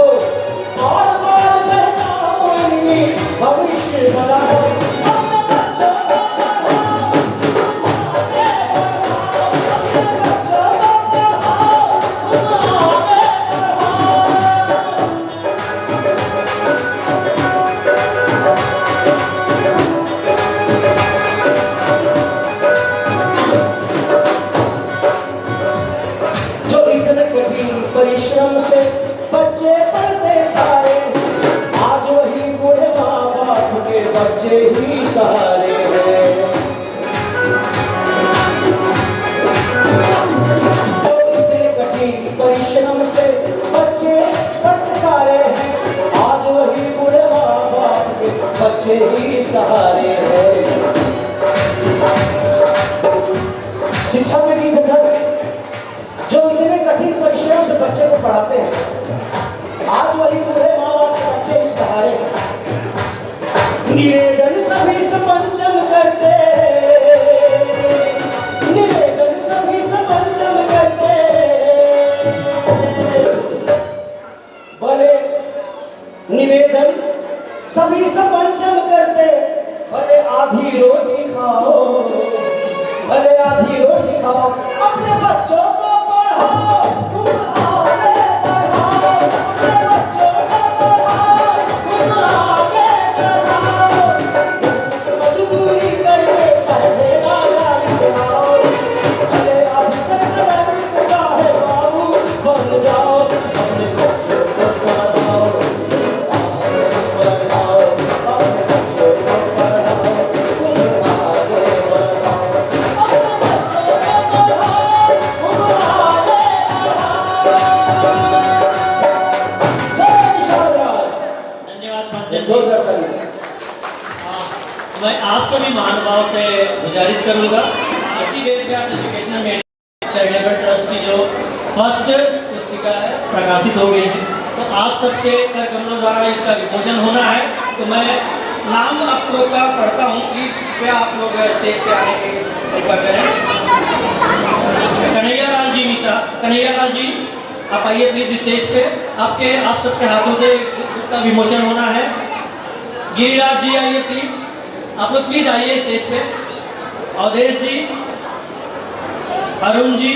बार बार कहता हूँ इनकी भविष्य बनाओ। परिश्रम से बच्चे पढ़ते सारे, आज वही बूढ़े माँ बाप के बच्चे ही सहारे हैं। तो इतने कठिन परिश्रम से बच्चे पढ़ते सारे हैं, आज वही बूढ़े माँ बाप के बच्चे ही सहारे हैं। शिक्षा में भी सर जो इतने कठिन परिश्रम से बच्चे को पढ़ाते हैं, आज वही बूढ़े माँ बाप के बच्चे ही सहारे हैं। निवेदन सभी से पंचम करते, निवेदन सभी से पंचम करते, भले निवेदन सभी से पंचम करते, भले आधी रोटी खाओ, भले आधी रोटी खाओ, अपने बच्चों को पढ़ाओ, तुम आगे बढ़ाओ, अपने बच्चों को पढ़ाओ, तुम आगे बढ़ाओ। मजदूरी करके चाहे गाड़ी चलाओ, भले अफसर बन चाहे बाबू बन जाओ, अपने बच्चों को पढ़ाओ, आगे बढ़ाओ, अपने बच्चों को पढ़ाओ, तुम आगे बढ़ाओ, अपने बच्चों को पढ़ाओ, तुम आगे धन्यवाद पंचम जी। मैं आप सभी महानुभाव से गुजारिश करूंगा, इसी Ved Vyas educational charitable trust की जो फर्स्ट पुस्तिका है प्रकाशित हो गई है, तो आप सबके कर कमलों द्वारा इसका विमोचन होना है। तो मैं नाम आप लोग का पढ़ता हूँ, प्लीज कृपया आप लोग स्टेज पे आने की कृपा करें। कन्हैया लाल जी निशा, कन्हैया लाल जी आप आइए प्लीज स्टेज पे, आप सबके हाथों से इसका विमोचन होना है। गिरिराज जी आइए प्लीज, आप लोग प्लीज आइए स्टेज पे। अवधेश जी, अरुण जी,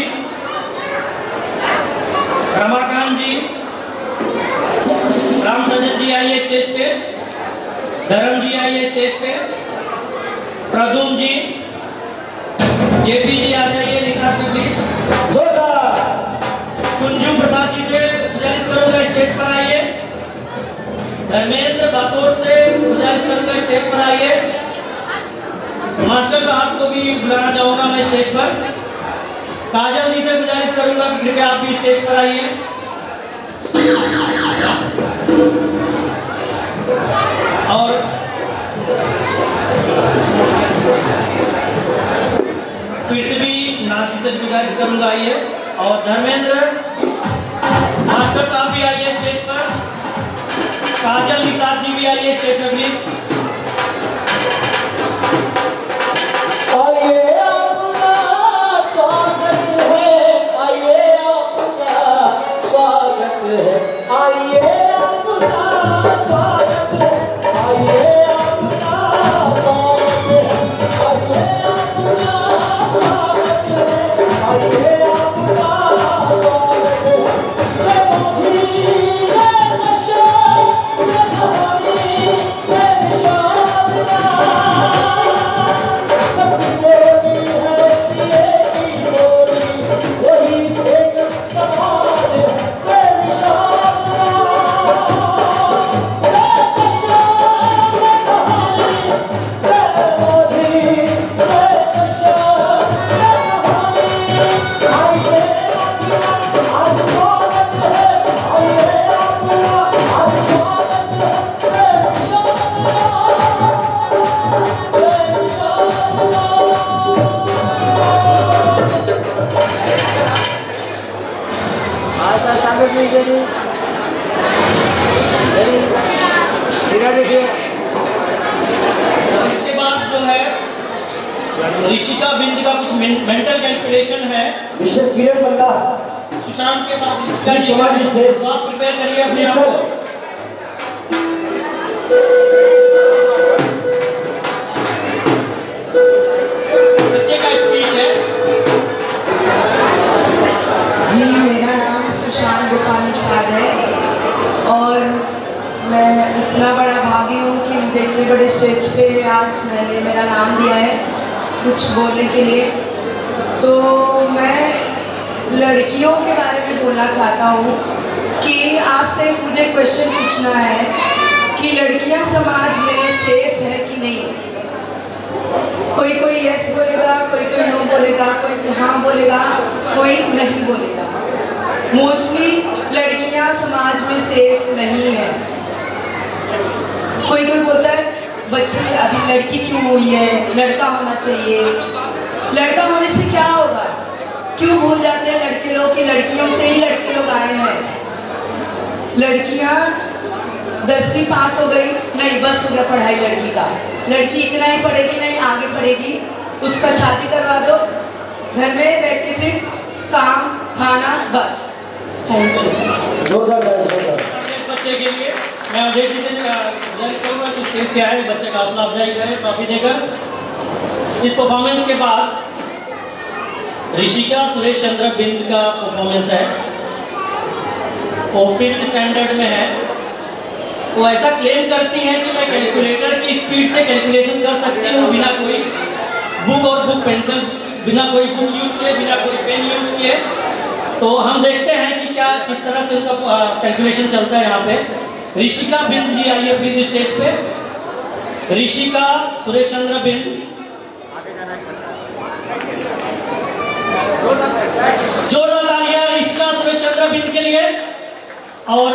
रमाकांत जी, राम सजन जी आइए स्टेज पे, धर्म जी आइए स्टेज पे, प्रदुम जी, जेपी जी आ जाइए निशान पे प्लीज। कुंजू प्रसाद जी से गुजारिश करूंगा स्टेज पर आइए। धर्मेंद्र बातोड़ से गुजारिश करूंगा स्टेज पर आइए। मास्टर साहब को भी बुलाना चाहूंगा मैं स्टेज पर। काजल जी से गुजारिश करूंगा कि कृपया आप भी स्टेज पर आइए। और पृथ्वी नाथ जी से गुजारिश करूंगा आइए। और धर्मेंद्र मास्टर साहब भी आइए स्टेज पर। काजल निषाद जी भी आइए स्टेज पर प्लीज। आइए आपका स्वागत है, आइए आपका स्वागत है, आइए आपका स्वागत है, आइए आपका स्वागत है, आइए आपका स्वागत है, आइए आपका स्वागत है। जय मोदी जय नशा जय सहारी जय ऋषिका बिंद का कुछ मेंटल कैलकुलेशन है। मिस्टर किरण मल्ला, सुशांत के बाद Rishika Please ji come on, please. तो आप प्रिपेयर करिए अपने Please, आप sir. को। बच्चे का स्पीच है। जी, मेरा नाम सुशांत गोपाल निषाद है और मैं इतना बड़ा भागी हूँ कि मुझे इतने बड़े स्टेज पे आज मैंने मेरा नाम दिया है कुछ बोलने के लिए। तो मैं लड़कियों के बारे में बोलना चाहता हूँ कि आपसे मुझे क्वेश्चन पूछना है कि लड़कियाँ समाज में सेफ है कि नहीं। कोई कोई यस बोलेगा, कोई कोई नो बोलेगा, कोई हाँ बोलेगा, कोई नहीं बोलेगा। मोस्टली लड़कियां समाज में सेफ नहीं है। कोई कोई बोलता है बच्ची अभी लड़की क्यों हुई है, लड़का होना चाहिए। लड़का होने से क्या होगा? क्यों भूल जाते हैं लड़के लोग कि लड़कियों से ही लड़के लोग आए हैं। लड़कियां 10वीं पास हो गई, नहीं बस हो गया पढ़ाई लड़की का। लड़की इतना ही पढ़ेगी, नहीं आगे पढ़ेगी, उसका शादी करवा दो, घर में बैठ के सिर्फ काम खाना बस। Thank you. जोरदार ताली, जोरदार। इस बच्चे के लिए मैं अजय जी से गुजारिश करूंगा कि स्टेज पे आए, बच्चे का हौसला अफजाई करें ट्रॉफी देकर। इस परफॉर्मेंस के बाद ऋषिका सुरेश चंद्र बिंद का परफॉर्मेंस है। वो 5th स्टैंडर्ड में है। वो ऐसा क्लेम करती है कि मैं कैलकुलेटर की स्पीड से कैलकुलेशन कर सकती हूँ बिना कोई बुक और बुक पेंसिल, बिना कोई बुक यूज किए, बिना कोई पेन यूज किए। तो हम देखते हैं कि क्या किस तरह से उनका कैलकुलेशन चलता है यहाँ पे। ऋषिका बिंद जी आइए प्लीज स्टेज पे। ऋषिका सुरेश चंद्र बिंद। जोरदार तालियां ऋषिका सुरेश चंद्र बिंद के लिए। और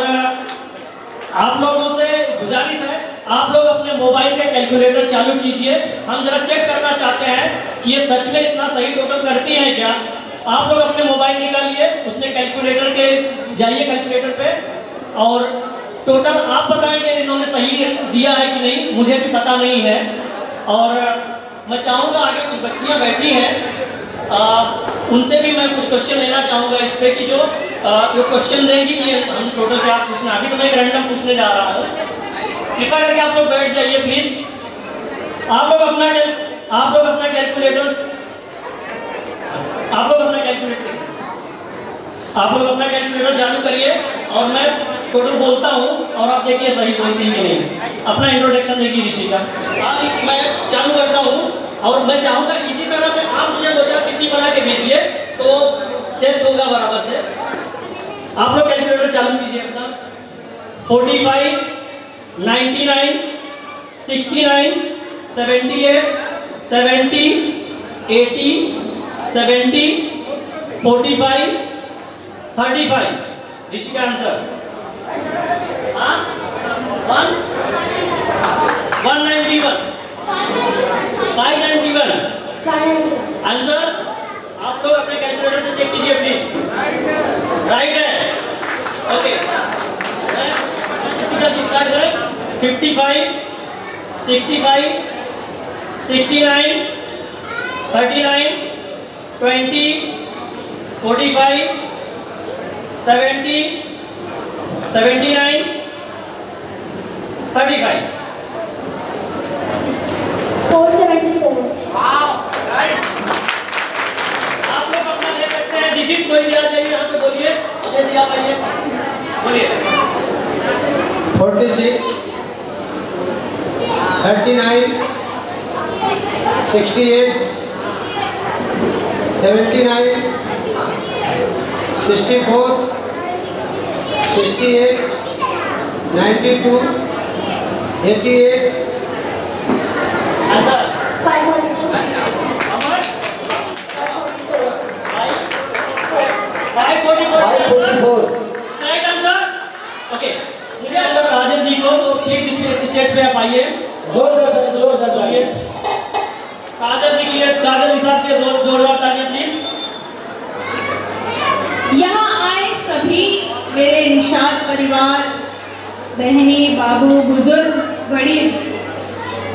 आप लोगों से गुजारिश है, आप लोग अपने मोबाइल के कैलकुलेटर चालू कीजिए। हम जरा चेक करना चाहते हैं कि ये सच में इतना सही टोटल करती हैं क्या। आप लोग अपने मोबाइल निकालिए, उसने कैलकुलेटर के जाइए कैलकुलेटर पे और टोटल आप बताएंगे इन्होंने सही दिया है कि नहीं, मुझे भी पता नहीं है। और मैं चाहूँगा आगे कुछ बच्चियाँ बैठी हैं, उनसे भी मैं कुछ क्वेश्चन लेना चाहूँगा इस पे कि जो क्वेश्चन देंगी कि हम टोटल क्या पूछना। अभी तो मैं एक रैंडम पूछने जा रहा हूँ। कृपया करके आप लोग बैठ जाइए प्लीज। आप लोग अपना कैलकुलेटर चालू करिए और मैं टोटल बोलता हूँ और आप देखिए सही बोलती है कि नहीं। अपना इंट्रोडक्शन देखिए ऋषिका। मैं चालू करता हूँ और मैं चाहूँगा इसी तरह से आप मुझे 2-4 चिट्ठी बना के भेजिए तो टेस्ट होगा बराबर से। आप लोग कैलकुलेटर चालू कीजिए अपना। 45, 99, 69, 78, 70, 80, 70, 45, 35। ऋषिका आंसर 191, 591। आंसर आप लोग अपने कैलकुलेटर से चेक कीजिए प्लीज। राइट है, ओके। किसी का स्टार्ट करें। 55, 65, 69, 39, 20, 45, 70, 79, 35। 477। आप लोग अपना ले सकते हैं डिजिट, कोई भी आ जाइए यहाँ पे बोलिए। जैसे आप आइए बोलिए। 46, 39, 68, 79, 64, 68, 92, 88। आंसर 500। अमर 544। Right answer. ओके, मुझे अंदर राजन जी को तो प्लीज स्टेज पे आप आइए। जोरदार ताली, जोरदार ताली। काजल जी के लिए, काजल निषाद के लिए जोरदार तालियां प्लीज। यहाँ आए सभी मेरे निषाद परिवार, बहनी, बाबू, बुजुर्ग, बड़ी,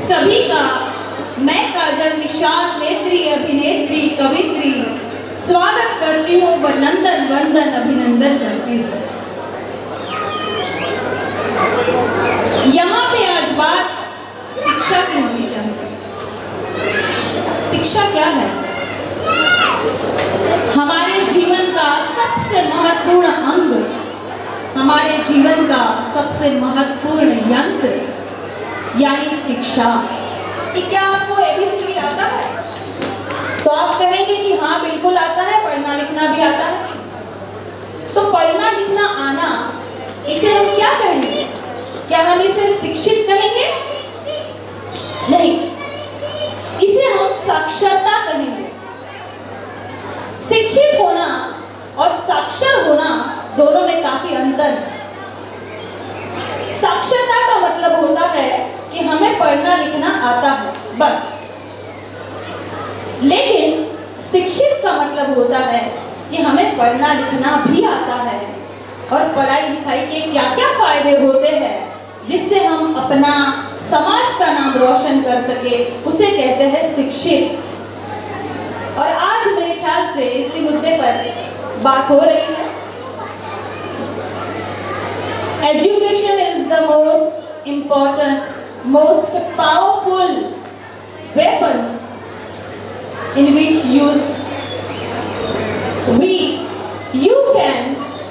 सभी का मैं काजल निषाद नेत्री अभिनेत्री कवित्री स्वागत करती हूँ व नंदन वंदन अभिनंदन करती हूँ। यहाँ पे आज बात शिक्षा की होनी चाहिए। शिक्षा क्या है? हमारे जीवन का सबसे महत्वपूर्ण अंग, हमारे जीवन का सबसे महत्वपूर्ण यंत्र यानी शिक्षा। कि क्या आपको एबीसीडी आता है? तो आप कहेंगे कि हाँ बिल्कुल आता है, पढ़ना लिखना भी आता है। तो पढ़ना लिखना आना, इसे हम क्या कहेंगे? क्या हम इसे शिक्षित कहेंगे? नहीं, इसे हम साक्षरता कहेंगे। शिक्षित होना और साक्षर होना दोनों में काफी अंतर है। साक्षरता का मतलब होता है कि हमें पढ़ना लिखना आता है बस, लेकिन शिक्षित का मतलब होता है कि हमें पढ़ना लिखना भी आता है और पढ़ाई लिखाई के क्या क्या फायदे होते हैं जिससे हम अपना समाज का नाम रोशन कर सके, उसे कहते हैं शिक्षित। और आज मेरे ख्याल से इसी मुद्दे पर बात हो रही है। Education is the most important, most powerful weapon in which you can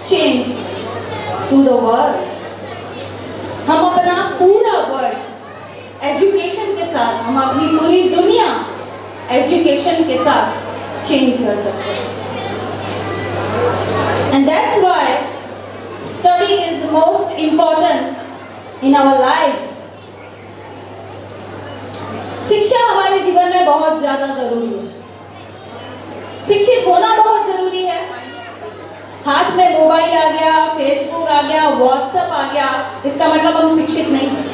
change to the world। हम अपना पूरा वर्ल्ड एजुकेशन के साथ, हम अपनी पूरी दुनिया एजुकेशन के साथ चेंज कर सकते हैं। And that's why study is most important in our lives। शिक्षा हमारे जीवन में बहुत ज्यादा जरूरी है। शिक्षित होना बहुत जरूरी है। हाथ में मोबाइल आ गया, फेसबुक आ गया, व्हाट्सएप आ गया, इसका मतलब हम शिक्षित नहीं हैं।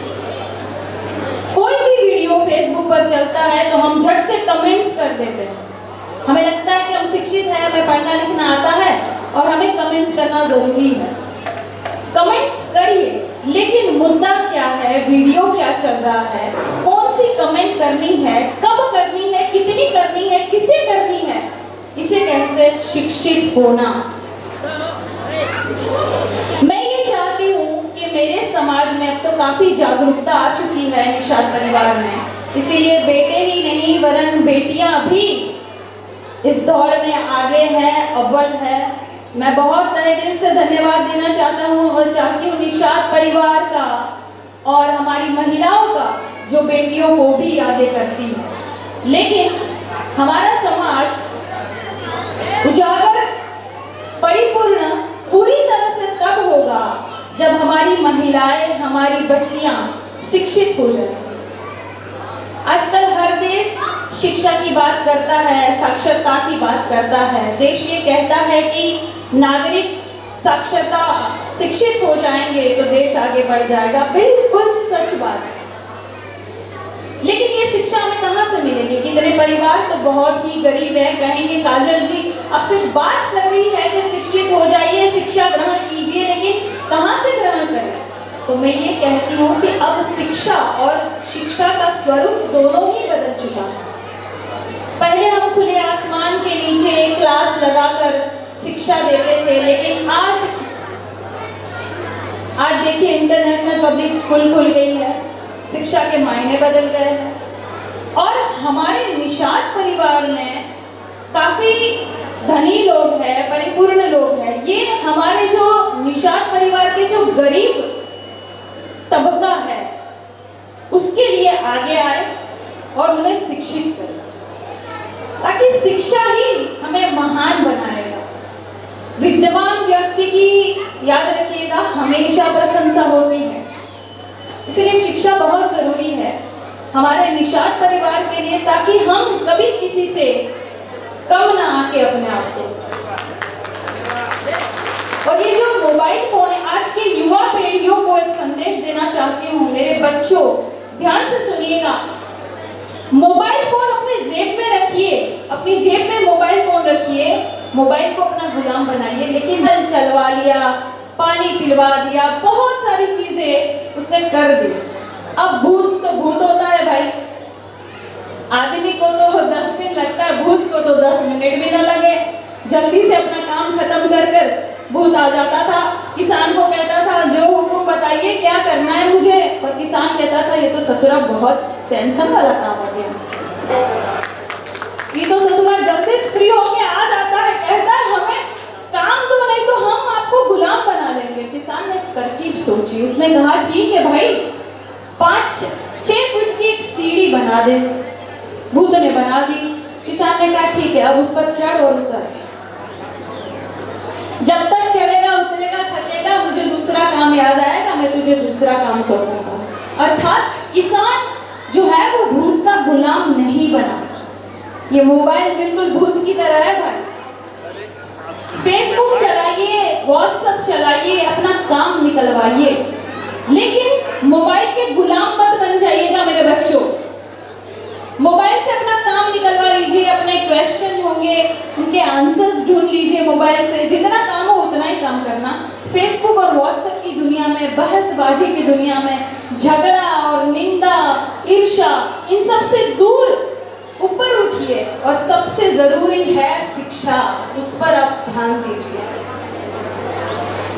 कोई भी वीडियो फेसबुक पर चलता है तो हम झट से कमेंट्स कर देते हैं। हमें लगता है कि हम शिक्षित हैं, हमें पढ़ना लिखना आता है और हमें कमेंट्स करना जरूरी है। कमेंट्स करिए, लेकिन मुद्दा क्या है, वीडियो क्या चल रहा है, कौन सी कमेंट करनी है, कब करनी है, कितनी करनी है, किसे करनी है, इसे कहते हैं शिक्षित होना। मैं ये चाहती हूँ कि मेरे समाज में अब तो काफी जागरूकता आ चुकी है निषाद परिवार में, इसीलिए बेटे ही नहीं वरन बेटियां भी इस दौड़ में आगे हैं, अव्वल है। मैं बहुत तहे दिल से धन्यवाद देना चाहता हूँ और चाहती हूँ निषाद परिवार का और हमारी महिलाओं का जो बेटियों को भी आगे करती है। लेकिन हमारा समाज उजागर परिपूर्ण पूरी तरह से तब होगा जब हमारी महिलाएं, हमारी बच्चियां शिक्षित हो जाएंगी। आजकल हर देश शिक्षा की बात करता है, साक्षरता की बात करता है। देश ये कहता है कि नागरिक साक्षरता शिक्षित हो जाएंगे तो देश आगे बढ़ जाएगा। बिल्कुल सच बात है, लेकिन ये शिक्षा हमें कहाँ से मिलेगी? कितने परिवार तो बहुत ही गरीब है, कहेंगे काजल जी आप सिर्फ बात कर रही है कि शिक्षित हो जाइए, शिक्षा ग्रहण कीजिए, लेकिन कहाँ से ग्रहण करें? तो मैं ये कहती हूँ कि अब शिक्षा और शिक्षा का स्वरूप दोनों ही बदल चुका है। पहले हम खुले आसमान के नीचे क्लास लगाकर शिक्षा देते थे, लेकिन आज देखिए इंटरनेशनल पब्लिक स्कूल खुल गई है, शिक्षा के मायने बदल गए हैं। और हमारे निषाद परिवार में काफी धनी लोग हैं, परिपूर्ण लोग हैं। ये हमारे जो निषाद परिवार के जो गरीब तबका है उसके लिए आगे आए और उन्हें शिक्षित करें, ताकि शिक्षा ही हमें महान बनाएगा। विद्वान व्यक्ति की याद रखिएगा हमेशा प्रशंसा होती है, इसलिए शिक्षा बहुत जरूरी है हमारे निषाद परिवार के लिए, ताकि हम कभी किसी से कम ना आके अपने आप को। और ये जो मोबाइल फोन है, आज के युवा पीढ़ियों को एक संदेश देना चाहती हूँ। मेरे बच्चों ध्यान से सुनिएगा, मोबाइल फोन अपने जेब में रखिए, अपनी जेब में मोबाइल फोन रखिए, मोबाइल को अपना गुलाम बनाइए, लेकिन हल चलवा लिया, पानी पिलवा दिया, बहुत सारी चीजें उसने कर दी। अब भूत तो भूत होता है भाई, आदमी को तो खत्म कर कर भूत आ जाता था। किसान को कहता था जो हुक्म बताइए क्या करना है मुझे, और किसान कहता था ये तो ससुरा बहुत टेंशन वाला काम हो गया, ये तो ससुरा जल्दी से फ्री होके आ जाता है, कहता है हमें काम दो नहीं तो हम आपको गुलाम बना लेंगे। किसान ने तरकीब सोची, उसने कहा ठीक है भाई 5-6 फुट की एक सीढ़ी बना दे। भूत ने बना दी। किसान ने कहा ठीक है अब उस पर चढ़ और उतर, जब तक चढ़ेगा उतरेगा थकेगा मुझे दूसरा काम याद आएगा, मैं तुझे दूसरा काम सौंपूंगा। अर्थात किसान जो है वो भूत का गुलाम नहीं बना। ये मोबाइल बिल्कुल भूत की तरह है भाई। फेसबुक चलाइए, व्हाट्सएप चलाइए, अपना काम निकलवाइए, लेकिन मोबाइल के गुलाम मत बन जाइएगा मेरे बच्चों। मोबाइल से अपना काम निकलवा लीजिए, अपने क्वेश्चन होंगे उनके आंसर्स ढूंढ लीजिए मोबाइल से, जितना काम हो उतना ही काम करना। फेसबुक और व्हाट्सएप की दुनिया में, बहसबाजी की दुनिया में झगड़ा और निंदा, ईर्ष्या, इन सब से दूर ऊपर उठिए, और सबसे जरूरी है शिक्षा, उस पर आप ध्यान दीजिए।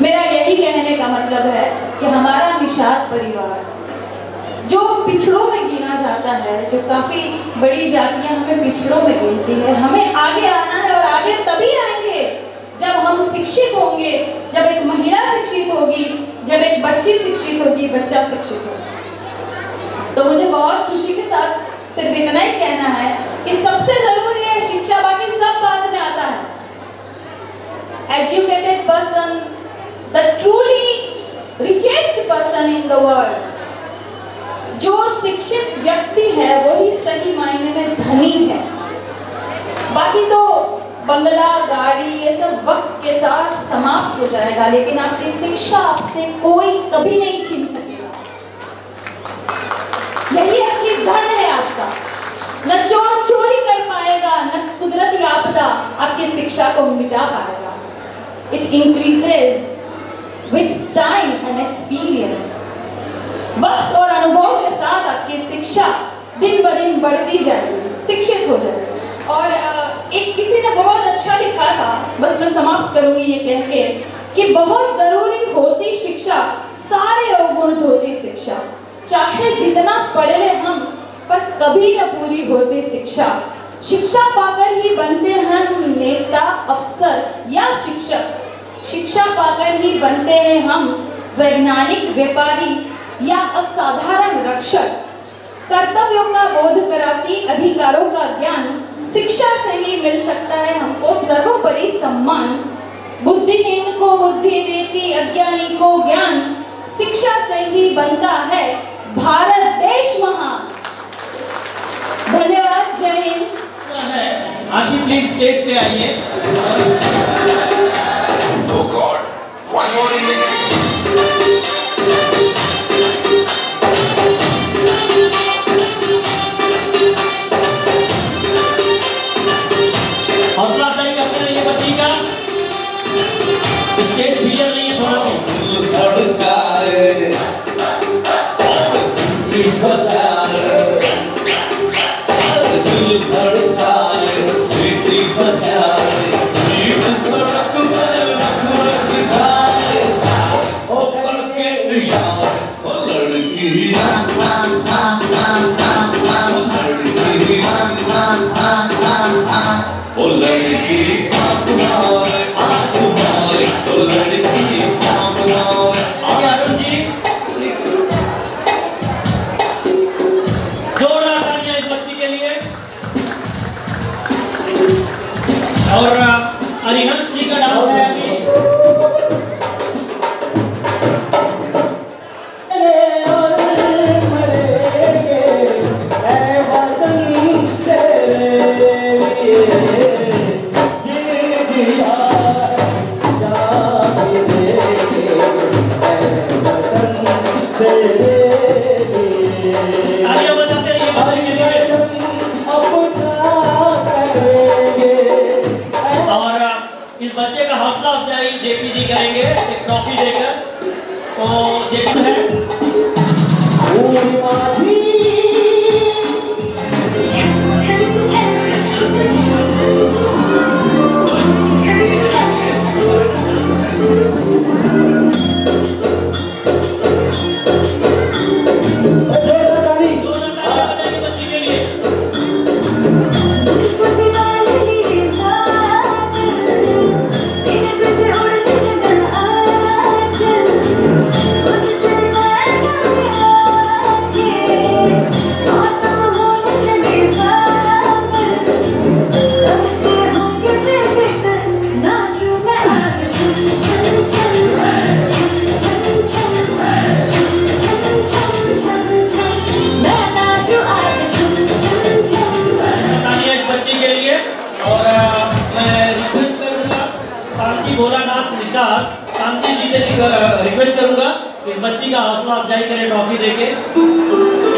मेरा यही कहने का मतलब है कि हमारा निषाद परिवार जो पिछड़ों में गिना जाता है, जो काफी बड़ी जातियां हमें पिछड़ों में गिनती है, हमें आगे आना है, और आगे तभी आएंगे जब हम शिक्षित होंगे, जब एक महिला शिक्षित होगी, जब एक बच्ची शिक्षित होगी, बच्चा शिक्षित होगा। तो मुझे बहुत खुशी के साथ सिर्फ इतना ही कहना है कि सबसे जरूरी है शिक्षा, बाकी सब बाद में आता है। Educated person, the truly richest person in the world, जो शिक्षित व्यक्ति है वही सही मायने में धनी है। बाकी तो बंगला, गाड़ी, ये सब वक्त के साथ समाप्त हो जाएगा, लेकिन आपकी शिक्षा आपसे कोई कभी नहीं छीन सकेगा। यही असली धन है आपका। न चोर चोरी कर पाएगा, न कुदरती आपदा आपकी शिक्षा को मिटा पाएगा। It increases with time and experience. वक्त और अनुभव के साथ आपकी शिक्षा दिन ब दिन बढ़ती जाएगी, शिक्षित हो जाएगी। और एक किसी ने बहुत अच्छा लिखा था, बस मैं समाप्त करूंगी ये कह के कि बहुत जरूरी होती शिक्षा, सारे अवगुण होती शिक्षा। चाहे जितना पढ़ ले हम, पर कभी न पूरी होती शिक्षा। शिक्षा पाकर ही बनते हैं नेता, अफसर या शिक्षक। शिक्षा पाकर ही बनते हैं हम वैज्ञानिक, व्यापारी या असाधारण रक्षक। कर्तव्यों का बोध कराती अधिकारों का ज्ञान शिक्षा से ही मिल सकता है हमको सर्वोपरि सम्मान। बुद्धिहीन को बुद्धि देती अज्ञानी को ज्ञान, शिक्षा से ही बनता है भारत देश महान। धन्यवाद, जय हिंद। आशी प्लीज स्टेज पे आइए। Oh God, one more remix. हौसला अफजाई करते रहिए बच्ची का, स्टेज क्लियर नहीं है थोड़ा और अरिहंस जी का डांस है अभी। तालियां बजाते रहिए बच्चे के लिए। और इस बच्चे का हौसला अफजाई जेपी जी करेंगे एक ट्रॉफी देकर। तो जेपी है रिक्वेस्ट करूंगा इस बच्ची का हौसला अफजाई करें ट्रॉफी देके।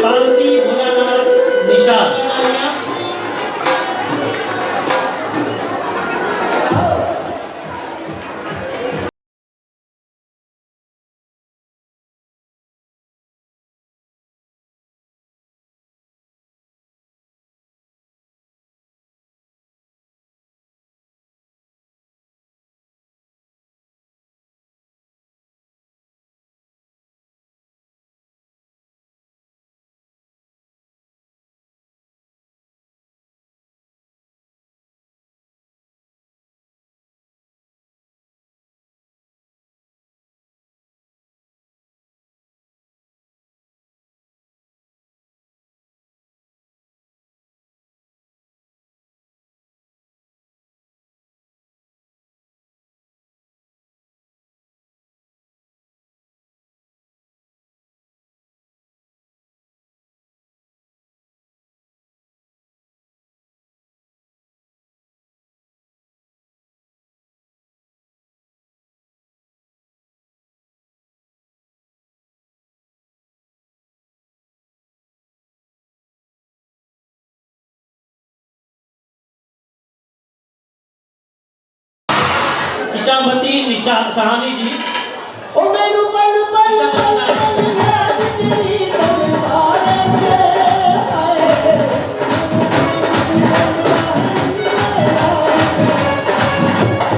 शांति भोलानाथ निषाद। ईशामती निषाद सहानी जी। ओ मैनू पल पल याद तेरी तन्हाई से आए।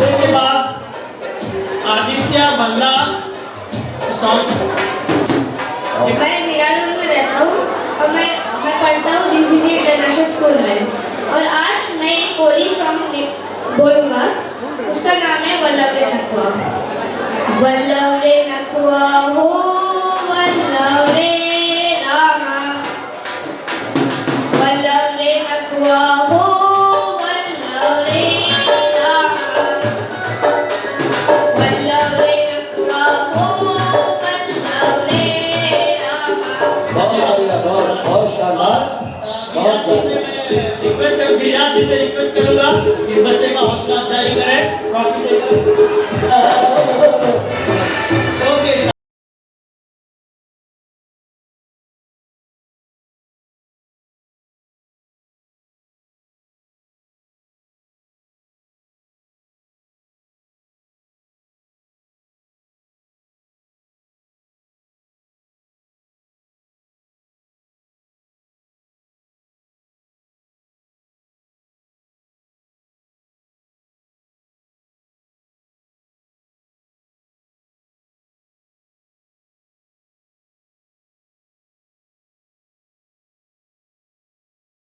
उसके बाद आदित्य बंगला सॉन्ग। मैं मिराडोल में रहता हूँ और मैं पढ़ता हूँ जीसीसी इंटरनेशनल स्कूल में। और आज मैं एक कोरी सॉन्ग बोलूँगा, उसका नाम है वल्लभ रे नखुआ। वल्लभ रे नखुआ हो वल्लभ रे रामा, वल्लभ रे नखुआ हो वल्लभ रे रामा, वल्लभ रे नखुआ हो वल्लभ रे रामा। बहुत शानदार, बहुत विराज जी से रिक्वेस्ट करूंगा इस बच्चे का हौसला अफजाई करें ट्रॉफी देकर। ओके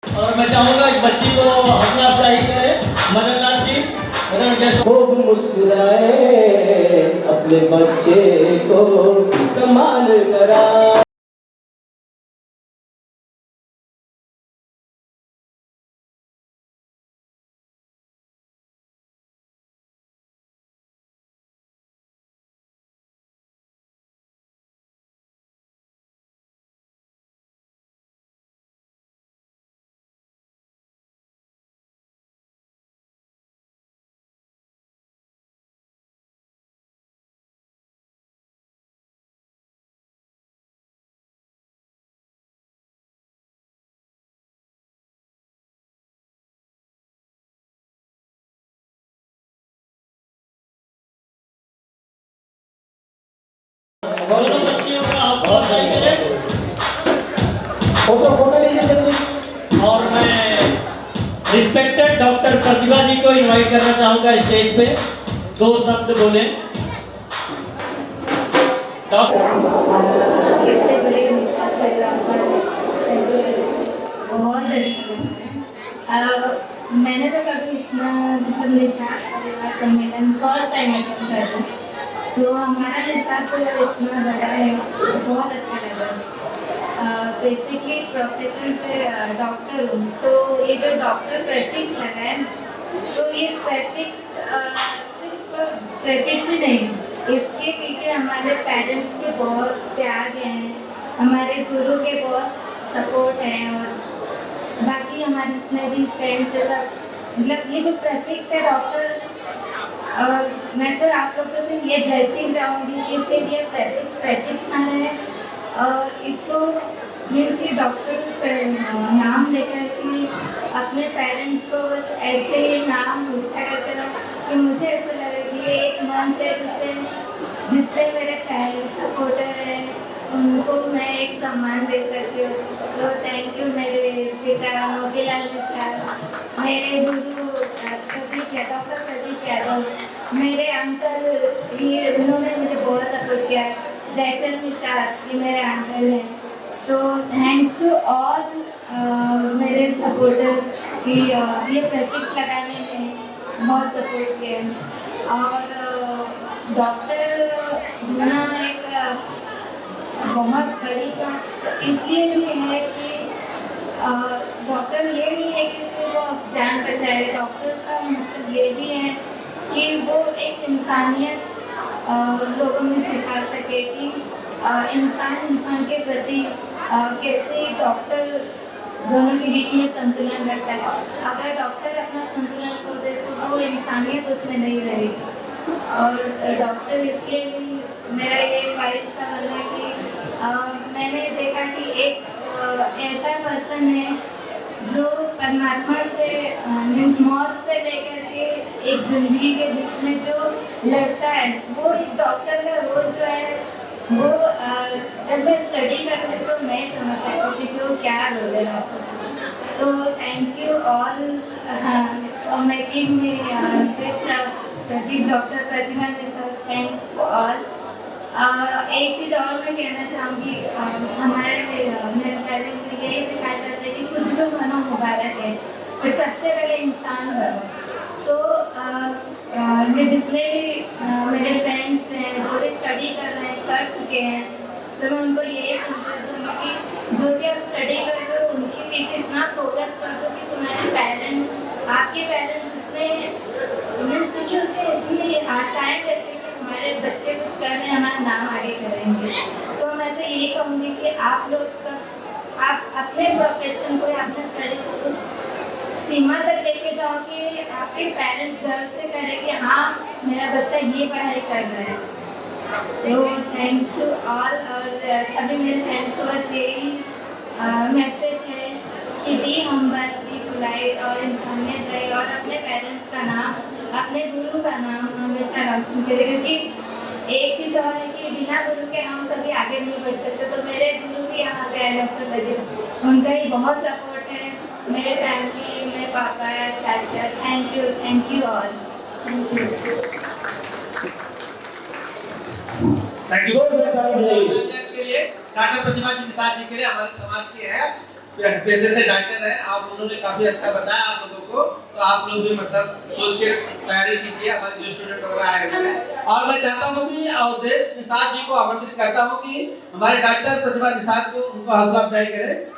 और मैं चाहूंगा इस बच्ची को हौसला अफजाई करें मदन लाल जी। खूब मुस्कुराए अपने बच्चे को सम्मान करा। दोनों बच्चियों का हौसला अफजाई करें। फोटो लीजिए जल्दी। और मैं रिस्पेक्टेड डॉक्टर प्रतिभा जी को इनवाइट करना चाहूंगा स्टेज पे, 2 शब्द बोले। बहुत अच्छा। मैंने तो कभी इतना मतलब निशाद परिवार सम्मेलन फर्स्ट टाइम अटेंड कर रहा हूँ, तो हमारा निशाद तो इतना बड़ा है, बहुत अच्छा लगा। बेसिकली प्रोफेशन से डॉक्टर हूँ, तो ये जो डॉक्टर प्रैक्टिस लगा है, तो ये प्रैक्टिस सिर्फ प्रैक्टिस ही नहीं, इसके पीछे हमारे पेरेंट्स के बहुत त्याग हैं, हमारे गुरु के बहुत सपोर्ट है, और बाकी हमारे जितने भी फ्रेंड्स हैं सब, मतलब ये जो प्रैक्टिस है डॉक्टर और मैं तो आप लोग से ये ब्लेसिंग चाहूँगी कि इसके लिए प्रैक्टिस ना रहे और इसको मीन्स कि डॉक्टर नाम लेकर कि अपने पेरेंट्स को बस ऐसे ही नाम पूछा करते रहो कि मुझे ऐसा लगा कि ये एक मंच है जिससे जितने मेरे पेरेंट्स सपोर्टर हैं उनको मैं एक सम्मान दे सकती हूँ। तो थैंक यू मेरे पिता मोतीलाल मिश्रा, मेरे गुरु डॉक्टर प्रदीप यादव, मेरे अंकल, ये उन्होंने मुझे बहुत सपोर्ट किया। जयचंद मिश्रा ये मेरे अंकल हैं। तो थैंक्स टू ऑल मेरे सपोर्टर कि ये प्रैक्टिस लगाने में बहुत सपोर्ट किया। और डॉक्टर होना एक बहुत बड़ी बात इसलिए भी है कि डॉक्टर ये नहीं है कि सिर्फ जान बचाए, डॉक्टर का मतलब ये भी है कि वो एक इंसानियत लोगों में सिखा सके कि इंसान के प्रति कैसे डॉक्टर दोनों के बीच में संतुलन रखता है। अगर डॉक्टर अपना संतुलन खो दे तो वो इंसानियत उसमें नहीं रहेगी। और डॉक्टर इसलिए भी मेरा ये ख्वाहिश था बनना कि मैंने देखा कि एक ऐसा पर्सन है जो परमात्मा से मौत से लेकर के एक जिंदगी के बीच में जो लड़ता है, वो एक डॉक्टर का रोल जो है वो जब मैं स्टडी करती हूँ तो मैं समझ सकती हूँ कि वो क्या रोल है डॉक्टर। तो thank you all my team में doctor Pratibha Mishra, thanks to all. एक चीज़ और मैं कहना चाहूँगी, हमारे मेरे पेरेंट्स ने यही सिखाया जाता है कि कुछ भी बनो मुबारक है, पर सबसे पहले इंसान बनो। तो मैं जितने भी मेरे फ्रेंड्स हैं जो भी स्टडी कर रहे हैं, कर चुके हैं, तो मैं उनको यही संदेश दूँगी कि जो भी आप स्टडी कर रहे हो उनके पीछे इतना फोकस कर दो कि तुम्हारे पेरेंट्स, आपके पेरेंट्स क्योंकि उनके इतनी आशाएँ करते हैं कि हमारे बच्चे कुछ कर रहे हैं, हमारा नाम आगे करेंगे। तो मैं तो यही कहूँगी कि आप लोग आप अपने प्रोफेशन को या अपने स्टडी को उस सीमा तक लेके जाओ कि आपके पेरेंट्स गर्व से करें कि हाँ मेरा बच्चा ये पढ़ाई कर रहा है। तो थैंक्स टू ऑल। और सभी मेरे फ्रेंड्स को बस यही मैसेज है कि बी हम्बल, बी पोलाइट और इंसानियत रहे और अपने पेरेंट्स का नाम, अपने गुरु का नाम हमेशा रोशन करें। क्योंकि एक चीज़ और है कि बिना गुरु के हम कभी आगे नहीं बढ़ सकते। तो मेरे गुरु भी यहाँ पे है डॉक्टर प्रदीप, उनका ही बहुत सपोर्ट है, मेरे फैमिली, मेरे पापा, चाचा। Thank you all. Thank you. Thank you के लिए डॉक्टर प्रतिभा जी मिश्रा जी के लिए, हमारे समाज के हैं, पेशे से डॉक्टर है। आप उन्होंने काफी अच्छा बताया आप लोगों को, तो आप लोग भी मतलब सोच के तैयारी कीजिए, हमारे जो स्टूडेंट वगैरह आए हुए हैं। और मैं चाहता हूँ कि अवधेश निषाद जी को आमंत्रित करता हूँ कि हमारे डॉक्टर प्रतिभा निषाद को उनको हौसला अफजाई करें।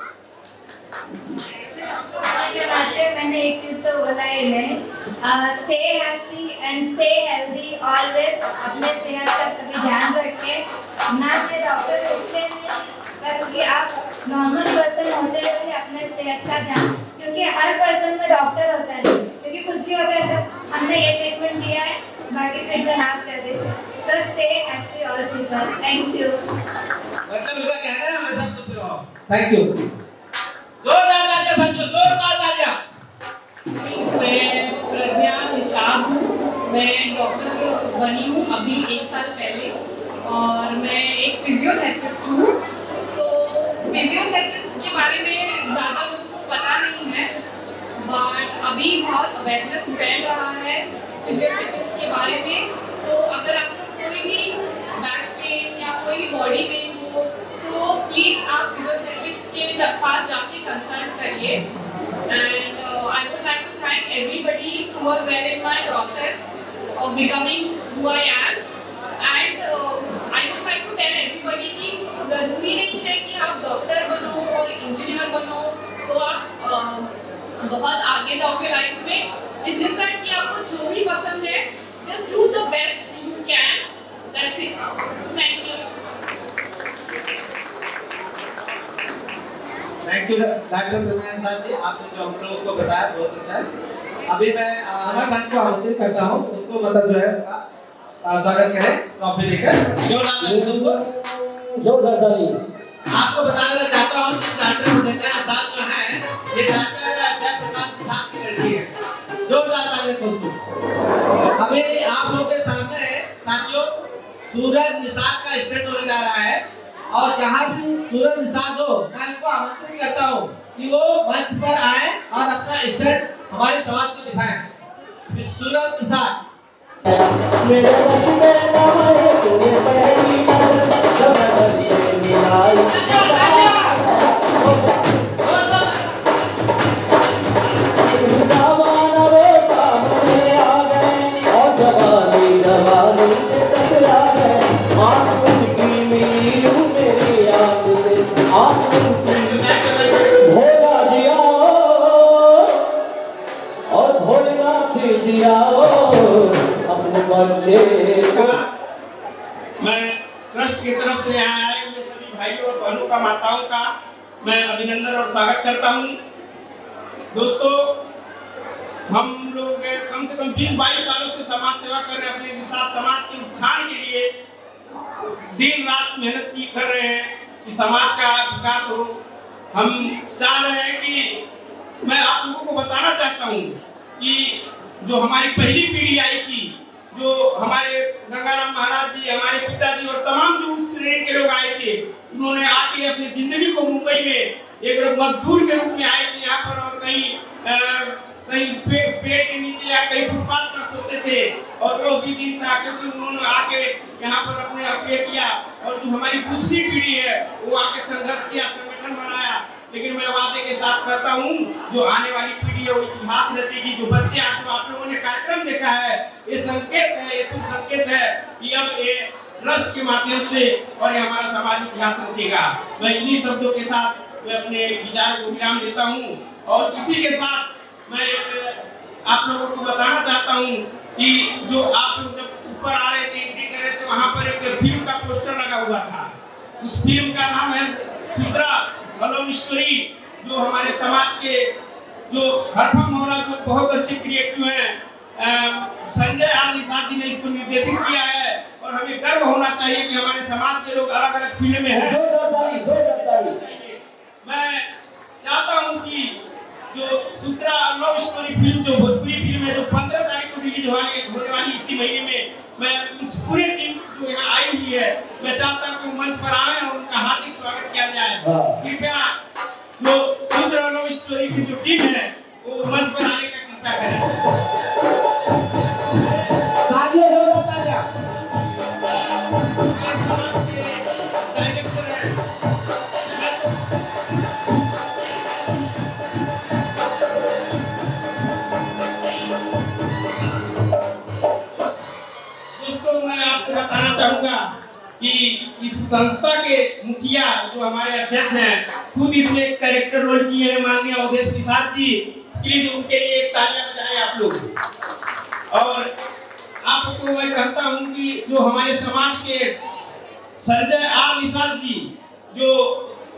मैंने एक चीज तो बोला ही नहीं, stay happy and stay healthy always. अपने सेहत का सभी ध्यान रखें, ना कि डॉक्टर इसलिए क्योंकि आप नॉर्मल पर्सन होते हुए भी अपने सेहत का ध्यान, क्योंकि हर पर्सन में डॉक्टर होता है, क्योंकि कुछ भी होता है तो हमने ये ट्रीटमेंट दिया है, बाकी ट्रीटमेंट आप कर दीजिए। So stay happy all people. Thank you. मतलब इनका कहना है हमेशा खुश रहो। Thank you. जोरदार तालियां बच्चों, जोरदार तालियां। मैं प्रज्ञा निषाद हूँ, मैं डॉक्टर बनी हूँ अभी 1 साल पहले, और मैं एक फिजियोथेरेपिस्ट हूँ। सो फिजियोथेरेपिस्ट के बारे में ज़्यादा लोगों को पता नहीं है, बट अभी बहुत अवेयरनेस फैल रहा है फिजियोथेरेपिस्ट के बारे में। तो अगर आपको कोई भी बैक पेन या कोई भी बॉडी पेन हो तो प्लीज़ आप फिजियोथेरेपिस्ट के पास जाके कंसल्ट करिए। And I would like to thank everybody who was there in my process of becoming who I am. And I would like to tell everybody कि ज़रूरी नहीं है कि आप डॉक्टर बनो और इंजीनियर बनो तो आप बहुत आगे जाओगे लाइफ में। It's just that कि आपको जो भी पसंद है, just do the best you can. That's it. Thank you. Thank you doctor Pratibha Nishad ji, आपने जो हम लोगों को बताया बहुत अच्छा है। अभी मैं अमर भाई को आमंत्रित करता हूँ, उनको मतलब जो है स्वागत करें ट्रॉफी लेकर। जोरदार ताली। आपको बता देना चाहता हूँ कि डॉक्टर भूपेंद्र प्रसाद जो है, ये डॉक्टर जयप्रकाश प्रसाद की लड़की है। जोरदार ताली दोस्तों। अभी आप लोगों के सामने साथियों सूरज निषाद का स्टेज होने जा रहा है, और जहाँ भी सूरज निषाद हो, मैं इनको आमंत्रित करता हूँ कि वो मंच पर आए और अपना स्टेज हमारे समाज को दिखाएं। सूरज निषाद। मेरे वश में न आए तुम्हें पहली नजर जब नजर से मिलाई। जवान वो सामने आ गए और जवानी जवानी से टकरा गए। आँख उनकी मिली रूह मेरी आँख से, आँख उनकी भोला जी आओ और भोलेनाथ जी आओ अपने बच्चे को। मैं ट्रस्ट की तरफ से यहाँ आए हुए सभी भाइयों और बहनों का, माताओं का मैं अभिनंदन और स्वागत करता हूँ। दोस्तों, हम लोग कम से कम 20-22 सालों से समाज सेवा कर रहे हैं, अपने साथ समाज के उत्थान के लिए दिन रात मेहनत की कर रहे हैं कि समाज का विकास हो। हम चाह रहे हैं कि मैं आप लोगों को बताना चाहता हूँ कि जो हमारी पहली पीढ़ी आई थी, जो हमारे गंगाराम महाराज जी, हमारे पिताजी और तमाम जो उस श्रेणी के लोग आए थे, उन्होंने आके अपनी जिंदगी को मुंबई में एक मजदूर के रूप में आए थे यहाँ पर, और कहीं पेड़ के नीचे या कहीं फुटपाथ पर सोते थे, और वो भी दिन था क्योंकि उन्होंने आके यहाँ पर अपने अप्लाई किया। और जो हमारी दूसरी पीढ़ी है वो आके संघर्ष किया, संगठन बनाया। लेकिन मैं वादे के साथ करता हूँ, जो आने वाली पीढ़ी है वो इतिहास रचेगी। जो बच्चे आज जो आप लोगों ने कार्यक्रम देखा है, ये संकेत है, ये शुभ संकेत है कि अब ये ट्रस्ट के माध्यम से और ये हमारा समाज इतिहास रचेगा। मैं इन्हीं शब्दों के साथ मैं अपने विचार को विराम देता हूँ, और इसी के साथ मैं आप लोगों को बताना चाहता हूँ कि जो आप लोग जब ऊपर आ रहे थे, एंट्री कर रहे थे, वहाँ पर एक फिल्म का पोस्टर लगा हुआ था। उस फिल्म का नाम है सुद्रा लव स्टोरी। जो हमारे समाज के जो हरफा मौला जो बहुत अच्छे क्रिएटिव हैं, संजय आर निषाद जी ने इसको निर्देशित किया है, और हमें गर्व होना चाहिए कि हमारे समाज के लोग अलग अलग फील्ड में हैं। मैं चाहता हूं कि जो सुद्रा लव स्टोरी फिल्म, जो भोजपुरी फिल्म है, जो 15 तारीख को रिलीज होने वाली इसी महीने में, मैं उस पूरे टीम जो यहाँ आई हुई है, मैं चाहता हूँ कि मंच पर आए और उनका हार्दिक स्वागत किया जाए। कृपया जो सुद्रा लव स्टोरी की जो टीम है वो मंच पर आने का कृपया करें। साथियों बताना चाहूंगा कि इस संस्था के मुखिया जो हमारे अध्यक्ष हैं, खुद इसमें एक कैरेक्टर रोल किए हैं, माननीय अवधेश निषाद जी। प्लीज उनके लिए एक तालियां बजाएं आप लोग। और आपको मैं कहता हूं कि जो हमारे समाज के संजय आर निषाद जी, जो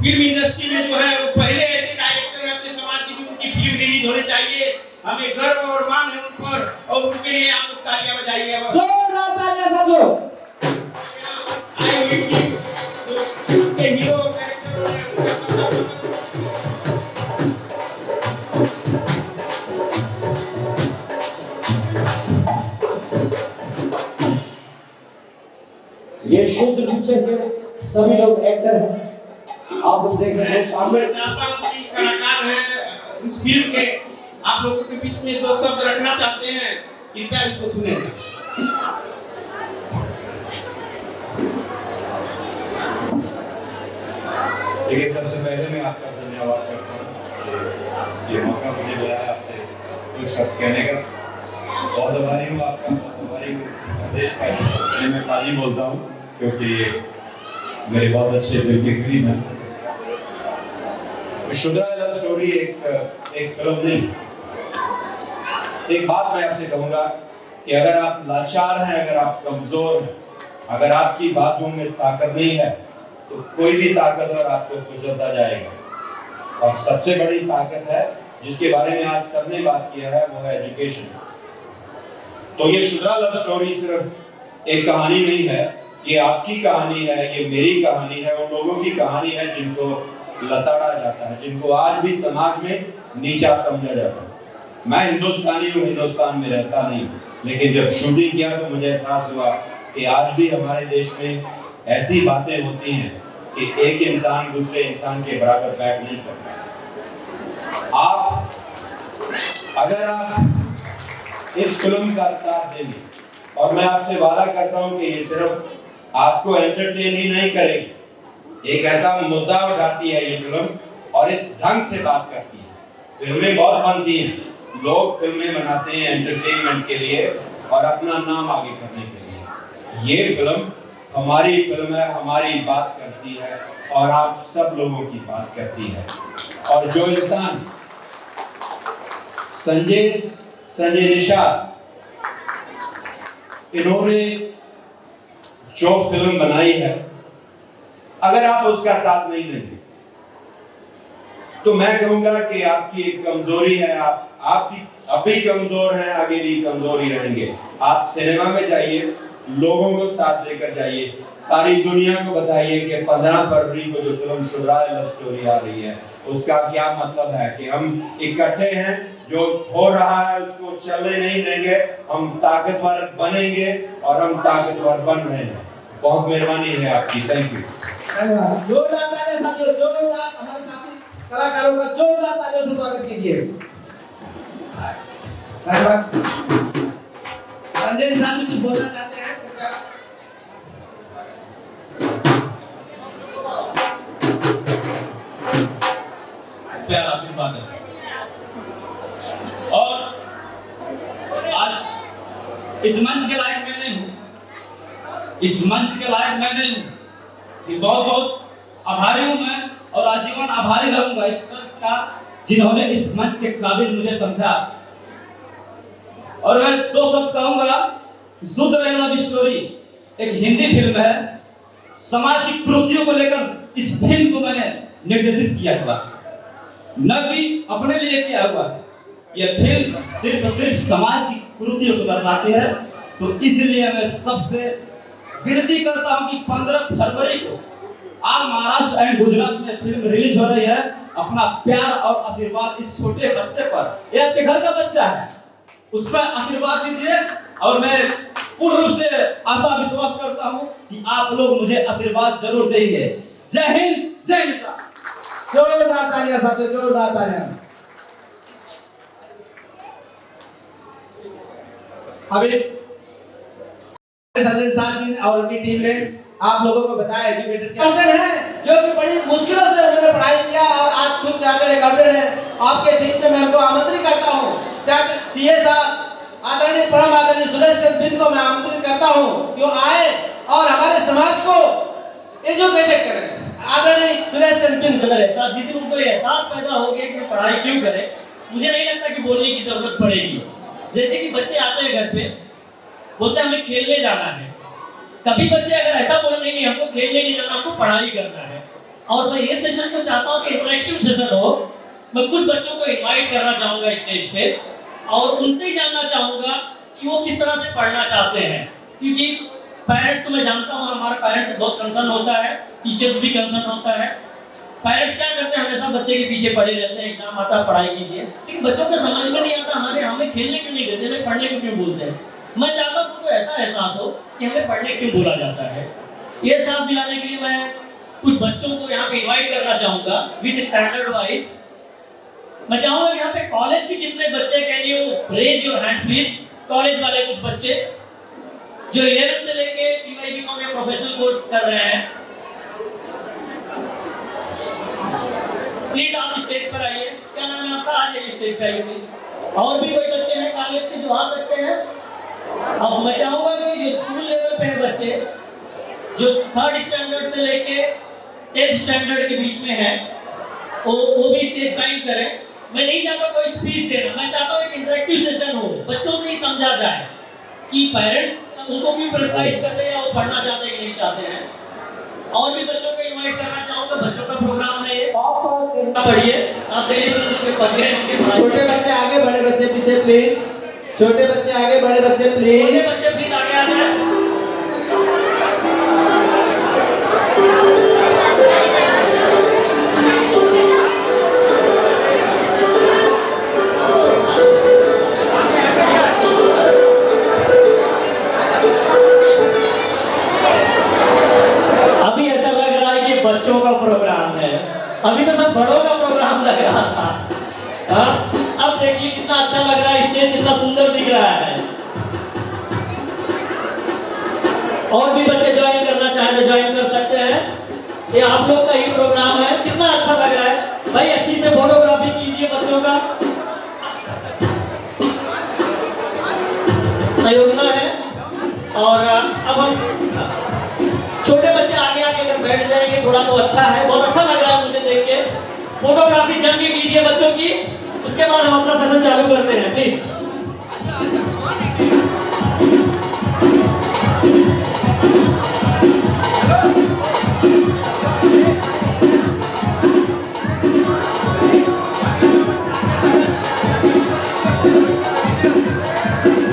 फिल्म इंडस्ट्री में जो है वो पहले ऐसे डायरेक्टर हैं अपने समाज की, उनकी फिल्म रिलीज होनी चाहिए। हमें गर्व और मान है उन पर, और उनके लिए आप लोग तालियां बजाइए। जोरदार तालियां साथियों। हीरो ये शुद्ध रूप से सभी लोग एक्टर हैं, आप लोग देख रहे हैं सामने। चाहता हूँ कि कलाकार हैं इस फिल्म के, आप लोगों के बीच में 2 शब्द रखना चाहते हैं, कृपया इनको सुने। देखिए, सबसे पहले मैं आपका धन्यवाद करता हूँ, ये मौका मुझे मिला है आपसे कुछ शब्द कहने का। बहुत आभारी हूँ आपका, बहुत आभारी हूँ देश का। मैं ताली बोलता हूँ क्योंकि मेरे बहुत अच्छे दिल के करीब है। सुद्रा लव स्टोरी एक फिल्म नहीं। एक बात मैं आपसे कहूँगा कि अगर आप लाचार हैं, अगर आप कमजोर हैं, अगर आपकी बातों में ताकत नहीं है, तो कोई भी ताकतवर आपको कुचलता जाएगा। और सबसे बड़ी ताकत है जिसके बारे में आज सबने बात किया है वो है एजुकेशन। तो ये शुद्रा लव स्टोरी सिर्फ एक कहानी नहीं है, ये आपकी कहानी है, ये मेरी कहानी है, उन लोगों की कहानी है जिनको लताड़ा जाता है, जिनको आज भी समाज में नीचा समझा जाता है। मैं हिंदुस्तानी हूँ, हिंदुस्तान में रहता नहीं, लेकिन जब शूटिंग किया तो मुझे एहसास हुआ कि आज भी हमारे देश में ऐसी बातें होती हैं कि एक इंसान दूसरे इंसान के बराबर बैठ नहीं सकता। अगर आप इस फिल्म का साथ देंगे, और मैं आपसे वादा करता हूं कि ये सिर्फ आपको एंटरटेन ही नहीं करेगी, एक ऐसा मुद्दा उठाती है ये फिल्म और इस ढंग से बात करती है। फिल्में बहुत बनती हैं, लोग फिल्में बनाते हैं एंटरटेनमेंट के लिए और अपना नाम आगे करने के लिए। ये फिल्म हमारी फिल्म है, हमारी बात करती है और आप सब लोगों की बात करती है। और जो इंसान संजय निषाद, इन्होंने जो फिल्म बनाई है, अगर आप उसका साथ नहीं देंगे तो मैं कहूंगा कि आपकी एक कमजोरी है। आप भी अभी कमजोर हैं, आगे भी कमजोर ही रहेंगे। आप सिनेमा में जाइए, लोगों को साथ लेकर जाइए, सारी दुनिया को बताइए कि 15 फरवरी को जो फिल्म शुद्रा लव स्टोरी आ रही है उसका क्या मतलब है, कि हम इकट्ठे हैं, जो हो रहा है उसको चलने नहीं देंगे, हम ताकतवर बनेंगे और हम ताकतवर बन रहे हैं। बहुत मेहरबानी है आपकी, थैंक यू। जोरदार तालियां साथियों, जोरदार हमारे साथी कलाकारों का जोरदार तालियों से स्वागत कीजिए। धन्यवाद। संजय निषाद जी कुछ बोलना चाहते हैं? प्यार आशीर्वाद है। और आज इस मंच के लायक मैं नहीं हूँ, इस मंच के लायक मैं नहीं हूँ, कि बहुत बहुत आभारी हूँ मैं और आजीवन आभारी रहूंगा इस ट्रस्ट का जिन्होंने इस मंच के काबिल मुझे समझा। और मैं दो शब्द कहूंगा, शुद्रा लव स्टोरी एक हिंदी फिल्म है, समाज की कुरीतियों को लेकर इस फिल्म को मैंने निर्देशित किया हुआ, न कि अपने लिए किया हुआ है। यह फिल्म सिर्फ समाज की कुरीतियों को दर्शाती है। तो इसलिए मैं सबसे विनती करता हूं कि 15 फरवरी को आज महाराष्ट्र एंड गुजरात में फिल्म रिलीज हो रही है। अपना प्यार और आशीर्वाद इस छोटे बच्चे पर, ये आपके घर का बच्चा है, उस पर आशीर्वाद दीजिए। और मैं पूर्ण रूप से आशा विश्वास करता हूं कि आप लोग मुझे आशीर्वाद जरूर देंगे। जय हिंद, जय निषाद। जोरदार तालियां साथियों, जोरदार तालियां। अभी संजय निषाद जी और उनकी टीम ने आप लोगों को बताया एजुकेटेड अकाउंटेंट है, जो कि बड़ी मुश्किलों से उन्होंने पढ़ाई किया और आज खुद चार्टर्ड अकाउंटेंट है। आपके बीच में मैं उनको आमंत्रित करता हूँ, चार्टर्ड सीए साहब आदरणीय परम आदरणीय सुरेश चंद्र बिंद को मैं आमंत्रित करता हूँ कि वो आए और हमारे समाज को एजुकेटेड करें। आदरणीय सुरेश चंद्र बिंद अगर एहसास जिस दिन उनको एहसास पैदा हो गया कि पढ़ाई क्यों करें, मुझे नहीं लगता कि बोलने की जरूरत पड़ेगी। जैसे कि बच्चे आते हैं घर पे, बोलते हैं हमें खेलने जाना है। कभी बच्चे अगर ऐसा बोले नहीं हमको खेलने नहीं जाना, हमको पढ़ाई करना है। और मैं ये सेशन को चाहता हूँ कि इंटरेक्टिव सेशन हो। मैं कुछ बच्चों को इनवाइट करना चाहूँगा स्टेज पे और उनसे जानना चाहूँगा कि वो किस तरह से पढ़ना चाहते हैं, क्योंकि पेरेंट्स तो मैं जानता हूँ हमारे पेरेंट्स से बहुत कंसर्न होता है, टीचर्स भी कंसर्न होता है। पेरेंट्स क्या करते हैं, हमेशा बच्चे के पीछे पड़े रहते हैं, एग्जाम आता है पढ़ाई कीजिए, लेकिन बच्चों को समझ में नहीं आता हमें खेलने क्यों नहीं देते, हमें पढ़ने को क्यों बोलते हैं। मैं चाहता हूँ उनको ऐसा एहसास हो कि हमें पढ़ने क्यों बोला जाता है। ये एहसास दिलाने के लिए मैं कुछ बच्चों को यहाँ पे इनवाइट करना चाहूँगा विद स्टैंडर्ड वाइज। मैं चाहूँगा यहाँ पे कॉलेज के कितने बच्चे, can you raise your hand please. College वाले कुछ बच्चे जो 11 से लेके BY/BCom या प्रोफेशनल कोर्स कर रहे हैं, प्लीज आप स्टेज पर आइए। क्या नाम है आपका? आ जाइए स्टेज पर आइए प्लीज। और भी कोई बच्चे हैं कॉलेज के जो आ सकते हैं? अब मैं चाहूंगा कि जो स्कूल लेवल पे है बच्चे, जो 3rd स्टैंडर्ड से लेके 8th स्टैंडर्ड के बीच में है, वो भी स्टेज ज्वाइन करें। मैं नहीं चाहता कोई स्पीच देना, मैं चाहता हूँ एक इंटरेक्टिव सेशन हो, बच्चों से ही समझा जाए कि पेरेंट्स उनको क्यों प्रेशराइज करते हैं या वो पढ़ना चाहते हैं कि नहीं चाहते हैं। और भी बच्चों को इनवाइट करना चाहूंगा, बच्चों का प्रोग्राम है ये। बढ़िए, आप दिल्ली से पढ़ गए। छोटे बच्चे आगे, बड़े बच्चे पीछे प्लीज। छोटे बच्चे आगे, बड़े बच्चे प्लीज। छोटे बच्चे प्लीज आगे आ जाए। अभी ऐसा लग रहा है कि बच्चों का प्रोग्राम है, अभी तो सब बड़ों का प्रोग्राम लग रहा था। हाँ? अब देखिए कितना अच्छा लग रहा है, स्टेज कितना सुंदर दिख रहा है। और भी बच्चे ज्वाइन करना चाहें तो ज्वाइन कर सकते हैं। ये आप लोग का ही प्रोग्राम है, कितना अच्छा लग रहा है भाई। अच्छी से फोटोग्राफी कीजिए बच्चों का, सहयोगना है। और अब हम छोटे बच्चे आगे आगे अगर बैठ जाएंगे थोड़ा तो अच्छा है, बहुत अच्छा लग रहा है मुझे देख के। फोटोग्राफी जम के कीजिए बच्चों की, उसके बाद हम अपना सेशन चालू करते हैं प्लीज।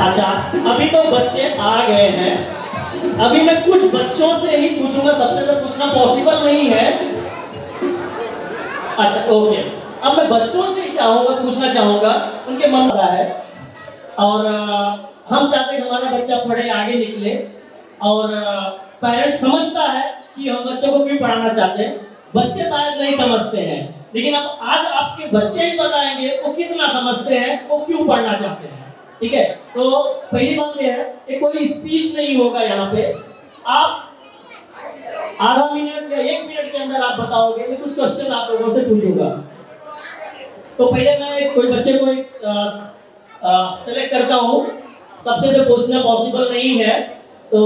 अच्छा, अभी तो बच्चे आ गए हैं, अभी मैं कुछ बच्चों से ही पूछूंगा, सबसे तो पूछना पॉसिबल नहीं है। अच्छा ओके, अब मैं बच्चों से ही पूछना चाहूंगा, उनके मन में है। और हम चाहते हैं कि हमारा बच्चा पढ़े, आगे निकले। और पेरेंट्स समझता है कि हम बच्चों को क्यों पढ़ाना चाहते हैं, बच्चे शायद नहीं समझते हैं, लेकिन अब आज आपके बच्चे ही बताएंगे वो कितना समझते हैं, वो क्यों पढ़ना चाहते हैं। ठीक है, तो पहली बात यह है कि कोई स्पीच नहीं होगा यहाँ पे। आप आधा मिनट या 1 मिनट के अंदर आप बताओगे, मैं कुछ क्वेश्चन आप लोगों से पूछूंगा। तो पहले मैं कोई बच्चे को सेलेक्ट करता हूँ, सबसे से पूछना पॉसिबल नहीं है, तो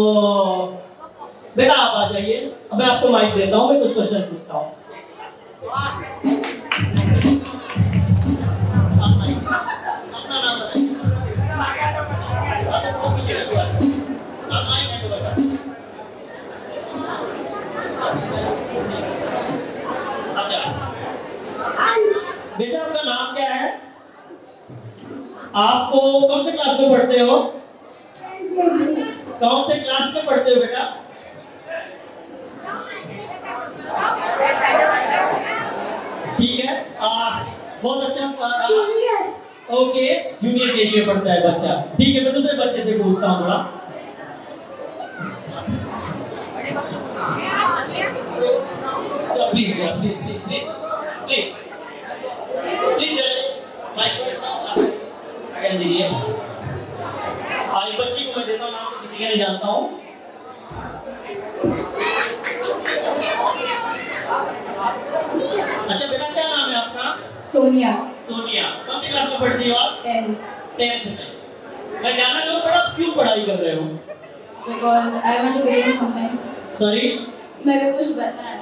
बेटा आप आ जाइए। अब मैं आपको माइक देता हूँ, मैं कुछ क्वेश्चन पूछता हूँ। अपना नाम बताइए। अच्छा बेटा, आपका नाम क्या है? आपको कौन से क्लास में पढ़ते हो? कौन से क्लास में पढ़ते हो बेटा? ठीक है, बहुत अच्छा। ओके, जूनियर केजी में पढ़ता है बच्चा। ठीक है, मैं दूसरे बच्चे से पूछता हूँ थोड़ा। Please please please please please please mike आगे दीजिए। आज बच्ची को मैं देता हूँ, नाम तो किसी का नहीं जानता हूँ। अच्छा बेटा, क्या नाम है आपका? सोनिया। सोनिया, कौन सी क्लास में पढ़ती हो आप? 10th में। मैं जानना चाहूँ बेटा, क्यों पढ़ाई कर रहे हो? Because I want to become something. Sorry, मेरे कुछ बनना है।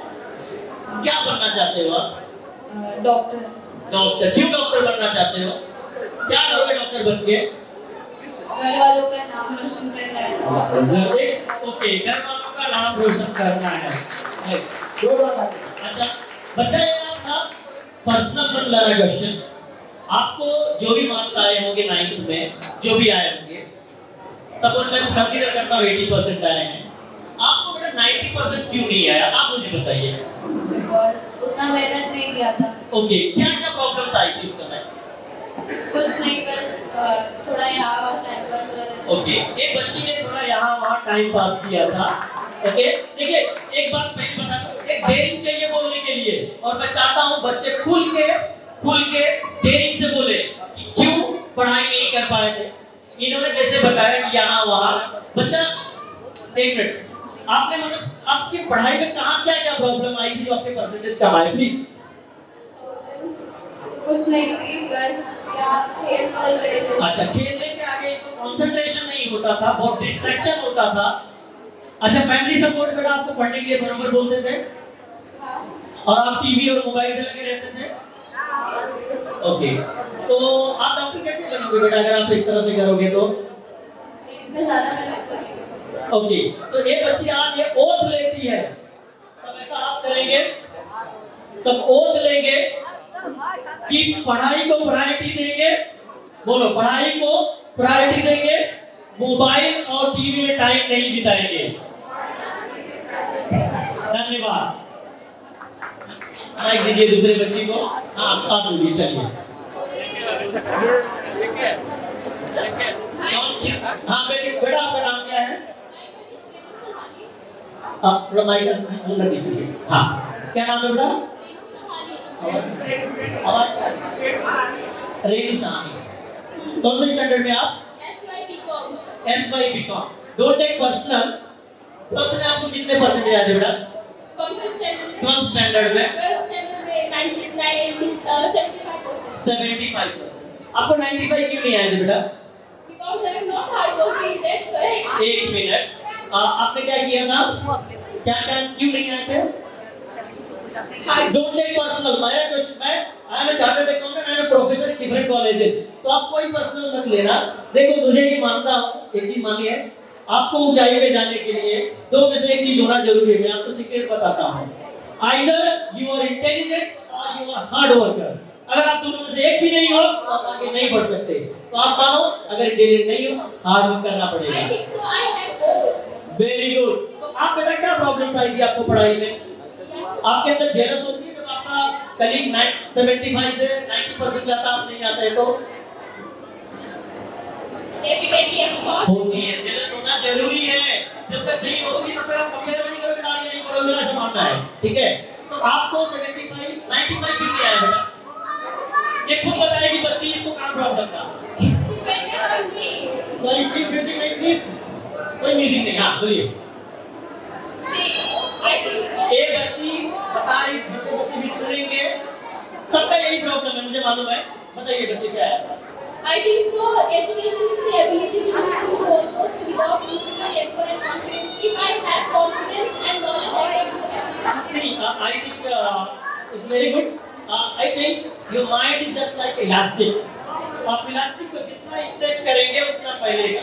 क्या बनना चाहते हो आप? डॉक्टर। डॉक्टर, क्यों डॉक्टर बनना चाहते हो? क्या करोगे डॉक्टर बन के? घर वालों का नाम रोशन करना है। ओके, घर वालों का नाम रोशन करना है। अच्छा बच्चा, ये आपका पर्सनल बदला है क्वेश्चन। आपको जो भी मार्क्स आए होंगे 9th में, जो भी आए होंगे, सपोज मैं कंसीडर करता हूँ 80% आए हैं, आपको बेटा 90% क्यों नहीं आया, आप मुझे बताइए। Because उतना मेहनत नहीं किया था। ओके, क्या क्या प्रॉब्लम्स आई थी उस समय? कुछ नहीं, बस थोड़ा यहाँ वहाँ टाइम पास कर रहे थे। ओके, एक बच्ची ने थोड़ा यहाँ वहाँ टाइम पास किया था। ओके, देखिए एक बात पहले बता दूं, एक डेयरिंग चाहिए बोलने के लिए, और मैं चाहता हूँ बच्चे खुल के डेयरिंग से बोले कि क्यों पढ़ाई नहीं कर पाए थे। इन्होंने जैसे बताया कि यहाँ वहाँ, बच्चा 1 मिनट, आपने मतलब आपकी पढ़ाई में कहाँ क्या क्या प्रॉब्लम आई थी जो आपके परसेंटेज कम आए, प्लीज? कुछ नहीं, बस क्या खेल रहे थे। अच्छा, खेलने के आगे तो कंसंट्रेशन नहीं होता था, बहुत डिस्ट्रैक्शन होता था। अच्छा, फैमिली सपोर्ट बेटा आपको पढ़ने के लिए बराबर बोलते थे? हाँ। और आप टीवी और मोबाइल पे लगे रहते थे? ओके, तो आप डॉक्टर कैसे बनोगे बेटा अगर आप इस तरह से करोगे तो? इतना ज़्यादा मेहनत करेंगे। ओके, तो ये बच्ची आज ये ओथ लेती है करेंगे, सब ओथ लेंगे कि पढ़ाई को प्रायोरिटी देंगे। बोलो, पढ़ाई को प्रायोरिटी देंगे, मोबाइल और टीवी में टाइम नहीं बिताएंगे। धन्यवाद। माइक दीजिए दूसरे बच्ची को। हाँ, आप बोलिए, चलिए। हाँ बेटा, आपका नाम क्या है? माइक अंदर दीजिए। हाँ, क्या नाम है बेटा? रेणु साहनी। कौन से स्टैंडर्ड में आप? SY BCom। Don't take personal. Twelfth में आपको कितने परसेंट आए थे बेटा? ट्वेल्थ स्टैंडर्ड में 75%। आपको 95 क्यों नहीं आए थे बेटा? एक मिनट, आपने क्या किया था? क्या क्यों नहीं आए थे? Don't take personal. मेरा question, I am a chartered accountant, I am a professor in different colleges, तो आप कोई पर्सनल मत लेना। देखो, मुझे ये मानता हूँ, एक चीज मानिए, आपको ऊंचाई पे जाने के लिए दो में से एक चीज होना जरूरी है। मैं आपको सीक्रेट बताता हूँ, आइदर यू आर इंटेलिजेंट और यू आर हार्ड वर्कर। अगर आप दोनों में से एक भी नहीं हो तो आप आगे नहीं बढ़ सकते। तो आप मानो, अगर इंटेलिजेंट नहीं हो, हार्ड वर्क करना पड़ेगा। Very good. तो आप बेटा, क्या प्रॉब्लम्स आई थी आपको पढ़ाई में? आपके अंदर जेलस होती है जब आपका कलीग 75 से 90% लाता, आप नहीं आता है तो होती है। जेलस होना जरूरी है। जब तक नहीं होगी तब तक आप कंपेयर नहीं करोगे, आगे नहीं बढ़ोगे, ऐसा मानना है। ठीक है, तो आपको 75 95 क्यों नहीं आया बेटा? ये खुद बताइए कि बच्ची, इसको कहाँ प्रॉब्लम था? सॉरी, प्लीज म्यूजिक नहीं, प्लीज कोई म्यूजिक नहीं। हाँ बोलिए। एक बच्ची बताइए, दूसरे बच्चे भी सुनेंगे, सबका यही प्रॉब्लम है, मुझे मालूम है। बताइए बच्चे, क्या है? I think so. Education is the ability to listen to almost without losing my temper and confidence. If I have confidence and knowledge, I can do everything. See, I think it's very good. I think your mind is just like elastic. आप elastic को जितना stretch करेंगे उतना फैलेगा।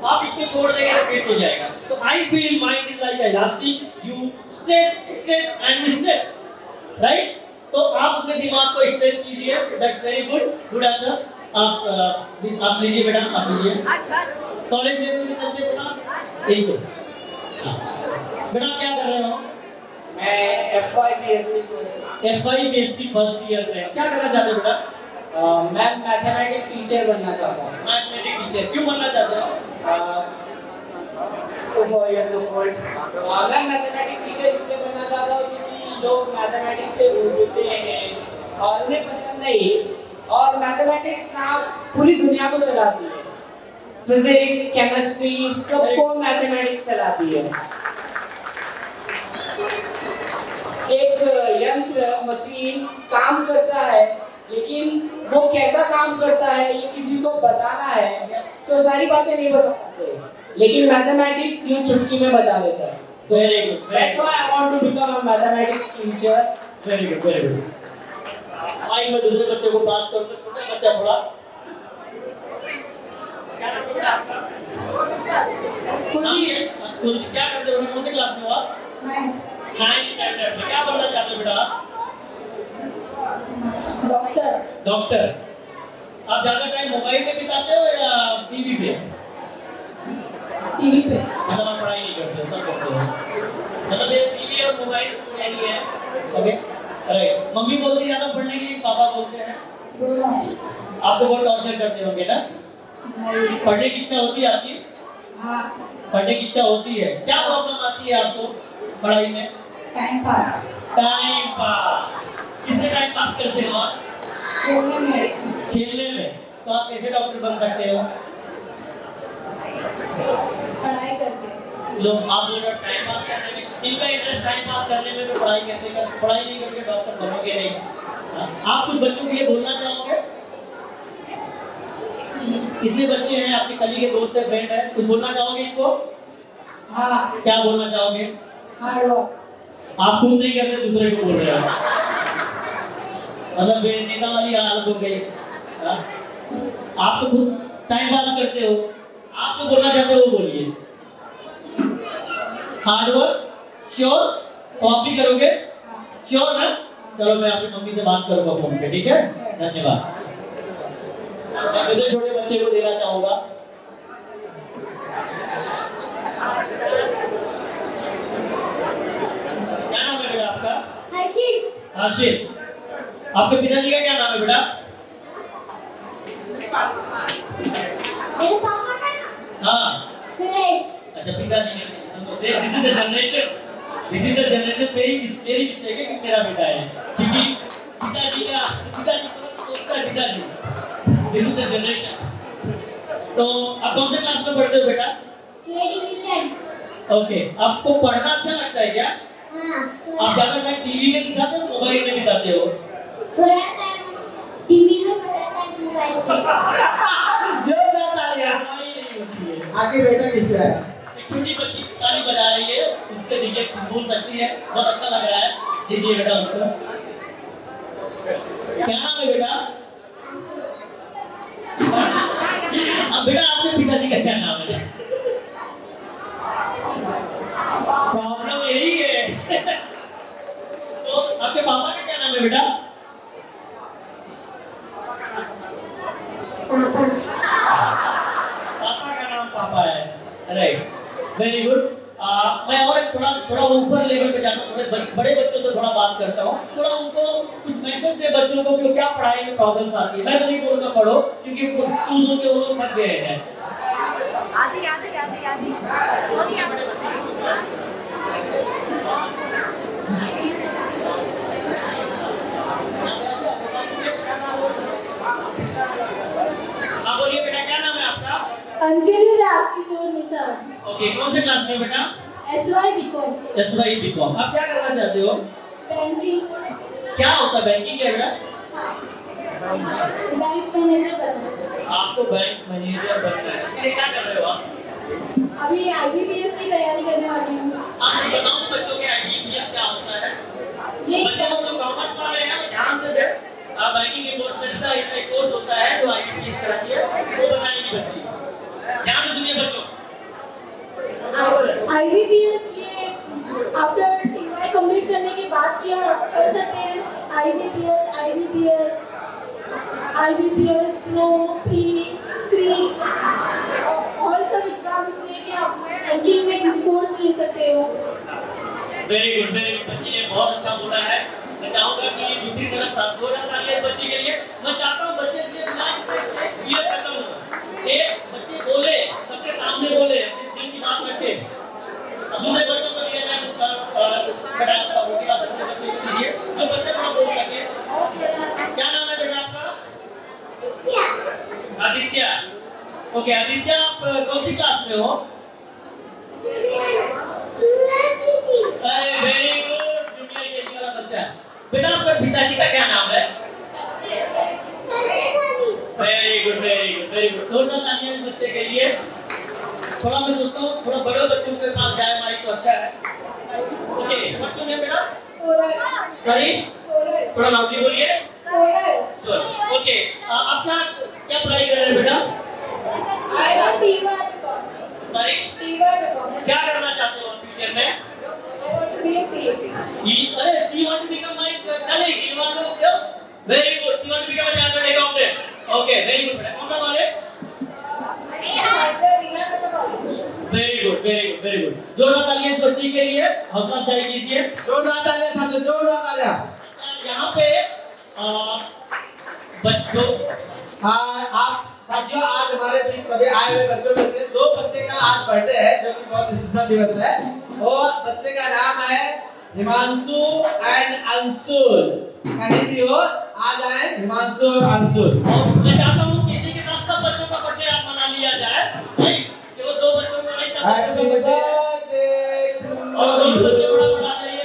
आप इसको छोड़ देंगे तो फिट हो जाएगा। तो I feel mind is like elastic. You stretch and stretch, right? तो आप अपने दिमाग को स्ट्रेच कीजिए। That's very good. Good answer. आप लीजिए बेटा, आप लीजिए। कॉलेज लेवल में चलते बेटा, यही तो। बेटा क्या कर रहे हो? मैं FY BSc फर्स्ट ईयर में। क्या करना चाहते हो बेटा? मैं मैथमेटिक्स टीचर बनना चाहता हूँ। मैथमेटिक्स टीचर क्यों बनना चाहते हो? मैं मैथमेटिक्स टीचर इसलिए बनना चाहता हूँ क्योंकि लोग मैथमेटिक्स से उलझते हैं और उन्हें पसंद नहीं, और मैथमेटिक्स ना पूरी दुनिया को चलाती है। फिजिक्स, केमिस्ट्री, सबको मैथमेटिक्स चलाती है। एक यंत्र, मशीन काम करता है, लेकिन वो कैसा काम करता है ये किसी को बताना है तो सारी बातें नहीं बता पाते, लेकिन मैथमेटिक्स यूं चुटकी में बता देता है। Very good. That's why I want to become a mathematics teacher. Very good, very good. I मैं दूसरे बच्चे को पास करूँ, तो छोटा बच्चा थोड़ा क्या करते हो आपका? क्या करते हो? कौन से क्लास में हो आप? 9th स्टैंडर्ड में। क्या बनना चाहते हो बेटा? डॉक्टर। आप ज्यादा टाइम मोबाइल पे बिताते हो या टीवी पे? टीवी पे। मतलब आप पढ़ाई नहीं करते हो, तब करते हो। मतलब ये टीवी और मोबाइल नहीं है। Okay, right. मम्मी बोलती है ज्यादा पढ़ने के लिए, पापा बोलते हैं दोनों। आपको बहुत टॉर्चर करते होंगे ना? पढ़ने की इच्छा होती है आपकी? हाँ। पढ़ने की इच्छा होती है। क्या प्रॉब्लम आती है आपको पढ़ाई में? Time pass. Time pass. किससे टाइम पास करते हो आप? खेलने में। खेलने में। तो आप कैसे डॉक्टर बन सकते हो? पढ़ाई करके। लोग आप लोग टाइम पास करने में, इनका इंटरेस्ट टाइम पास करने में, तो पढ़ाई कैसे कर? पढ़ाई नहीं करके डॉक्टर बनोगे नहीं। आप कुछ बच्चों के लिए बोलना चाहोगे? कितने बच्चे हैं आपके कलीग के, दोस्त है, फ्रेंड है, कुछ बोलना चाहोगे इनको? हाँ। क्या बोलना चाहोगे? Hard work. आप खुद नहीं करते, दूसरे को बोल रहे हो। मतलब नेता वाली हालत हो गई। आप तो खुद टाइम पास करते हो, आप जो बोलना चाहते हो वो बोलिए। हार्ड वर्क, श्योर, कॉपी करोगे? श्योर ना? चलो मैं आपकी मम्मी से बात करूंगा फोन पे, ठीक है? धन्यवाद। मैं दूसरे छोटे बच्चे को देना चाहूंगा। क्या नाम है बेटा आपका? हर्षित। हर्षित। आपके पिताजी का क्या नाम है बेटा? मेरे पापा का नाम हाँ सुरेश। अच्छा, पिताजी ने सुनो, देख दिस इज द जनरेशन, मेरी मिस्टेक है कि मेरा बेटा है, क्योंकि पिताजी सोचता है पिताजी, दिस इज द जनरेशन। तो आप कौन से क्लास में पढ़ते हो बेटा? ओके, आपको पढ़ना अच्छा लगता है क्या? हाँ। आप ज्यादा टाइम टीवी में दिखाते हो मोबाइल में बिताते हो? थोड़ा टाइम टीवी में, थोड़ा टाइम मोबाइल में। जोरदार तालियां। आगे बेटा किसका है? एक छोटी बच्ची ताली बजा रही है, उसके देखिए बोल सकती है, बहुत अच्छा लग रहा है। दीजिए बेटा उसको। क्या नाम है बेटा? अब बेटा आपके पिताजी का क्या नाम है? प्रॉब्लम यही है। तो आपके पापा का क्या नाम है बेटा? पापा का नाम पापा है, राइट, वेरी गुड। मैं और थोड़ा ऊपर लेवल पे जाता हूँ, बड़े बच्चों से थोड़ा बात करता हूँ, थोड़ा उनको कुछ मैसेज दे बच्चों को कि क्या पढ़ाई में प्रॉब्लम्स आती है। मैं तो नहीं बोलूँगा पढ़ो, क्योंकि सुन के वो लोग थक गए हैं। हाँ बोलिए बेटा, क्या नाम है आपका? अंजलि दास किशोर मिश्रा। ओके, कौन से क्लास में बेटा? SY BCom। SY BCom। आप क्या करना चाहते हो? बैंकिंग। क्या होता है बैंकिंग क्या बेटा? बैंक मैनेजर बनना है। आपको बैंक मैनेजर बनना है, इसके लिए क्या कर रहे हो आप? अभी IBPS की तैयारी करने वाली हूँ। आप बताओ बच्चों के IBPS क्या होता है? ये बच्चे लोग जो कॉमर्स वाले हैं वो ध्यान से दें। बैंकिंग इन्वेस्टमेंट का एक कोर्स होता है जो IBPS कराती है, वो बताएगी बच्ची। ध्यान से सुनिए बच्चों। IBPS ये आफ्टर TY कंप्लीट करने के बाद क्या कर सकते हैं? IBPS प्रो प्री क्री और सब एग्जाम देके आप बैंकिंग में कोर्स ले सकते हो। वेरी गुड बच्ची ने बहुत अच्छा बोला है। मैं चाहूंगा कि दूसरी तरफ प्राप्त हो जाता है बच्ची के लिए। मैं चाहता हूँ बच्चे से क्लियर करता हूँ, एक बच्चे बोले, सबके सामने बोले, अपने दिल की बात रखे, दूसरे बच्चों को दिया जाए बेटा आपका हो गया, दूसरे बच्चों को दीजिए जो बच्चे थोड़ा बोल सके। क्या नाम है बेटा आपका? आदित्य। ओके आदित्य, आप कौन सी क्लास में हो? अरे वेरी गुड, जूनियर केजी वाला बच्चा। बेटा आपके पिताजी का क्या नाम है? वेरी गुड जोरदार तालियां इस बच्चे के लिए। थोड़ा मैं सोचता हूँ थोड़ा बड़े बच्चों के पास जाए माइक तो अच्छा है। ओके, व्हाट्स योर नेम बेटा? सॉरी, थोड़ा लाउडली बोलिए। ओके, आप क्या पढ़ाई कर रहे हैं बेटा? सॉरी, क्या करना चाहते हो फ्यूचर में? अरे she want to become my colleague, you want to, yes, very good, she want to become a chartered accountant. Okay, very good बेटा, कौन सा कॉलेज? Very good. जोरदार तालियां इस बच्ची के लिए, हौसला अफजाई कीजिए। जोरदार तालियां साथी, जोरदार तालियां। यहाँ पे बच्चों, आप साथियों, आज हमारे बीच सभी आए हुए बच्चों में से दो बच्चे का आज बर्थडे है, जो कि बहुत स्पेशल दिवस है। और बच्चे का नाम है हिमांशु एंड अंशुल। कहीं भी हो आ जाए हिमांशु और अंशुल। और मैं चाहता हूँ किसी के साथ सब बच्चों का बर्थडे आज मना लिया जाए, राइट? केवल दो बच्चों को नहीं, सब बच्चों का बर्थडे, और दो बच्चे बड़ा बड़ा जाइए।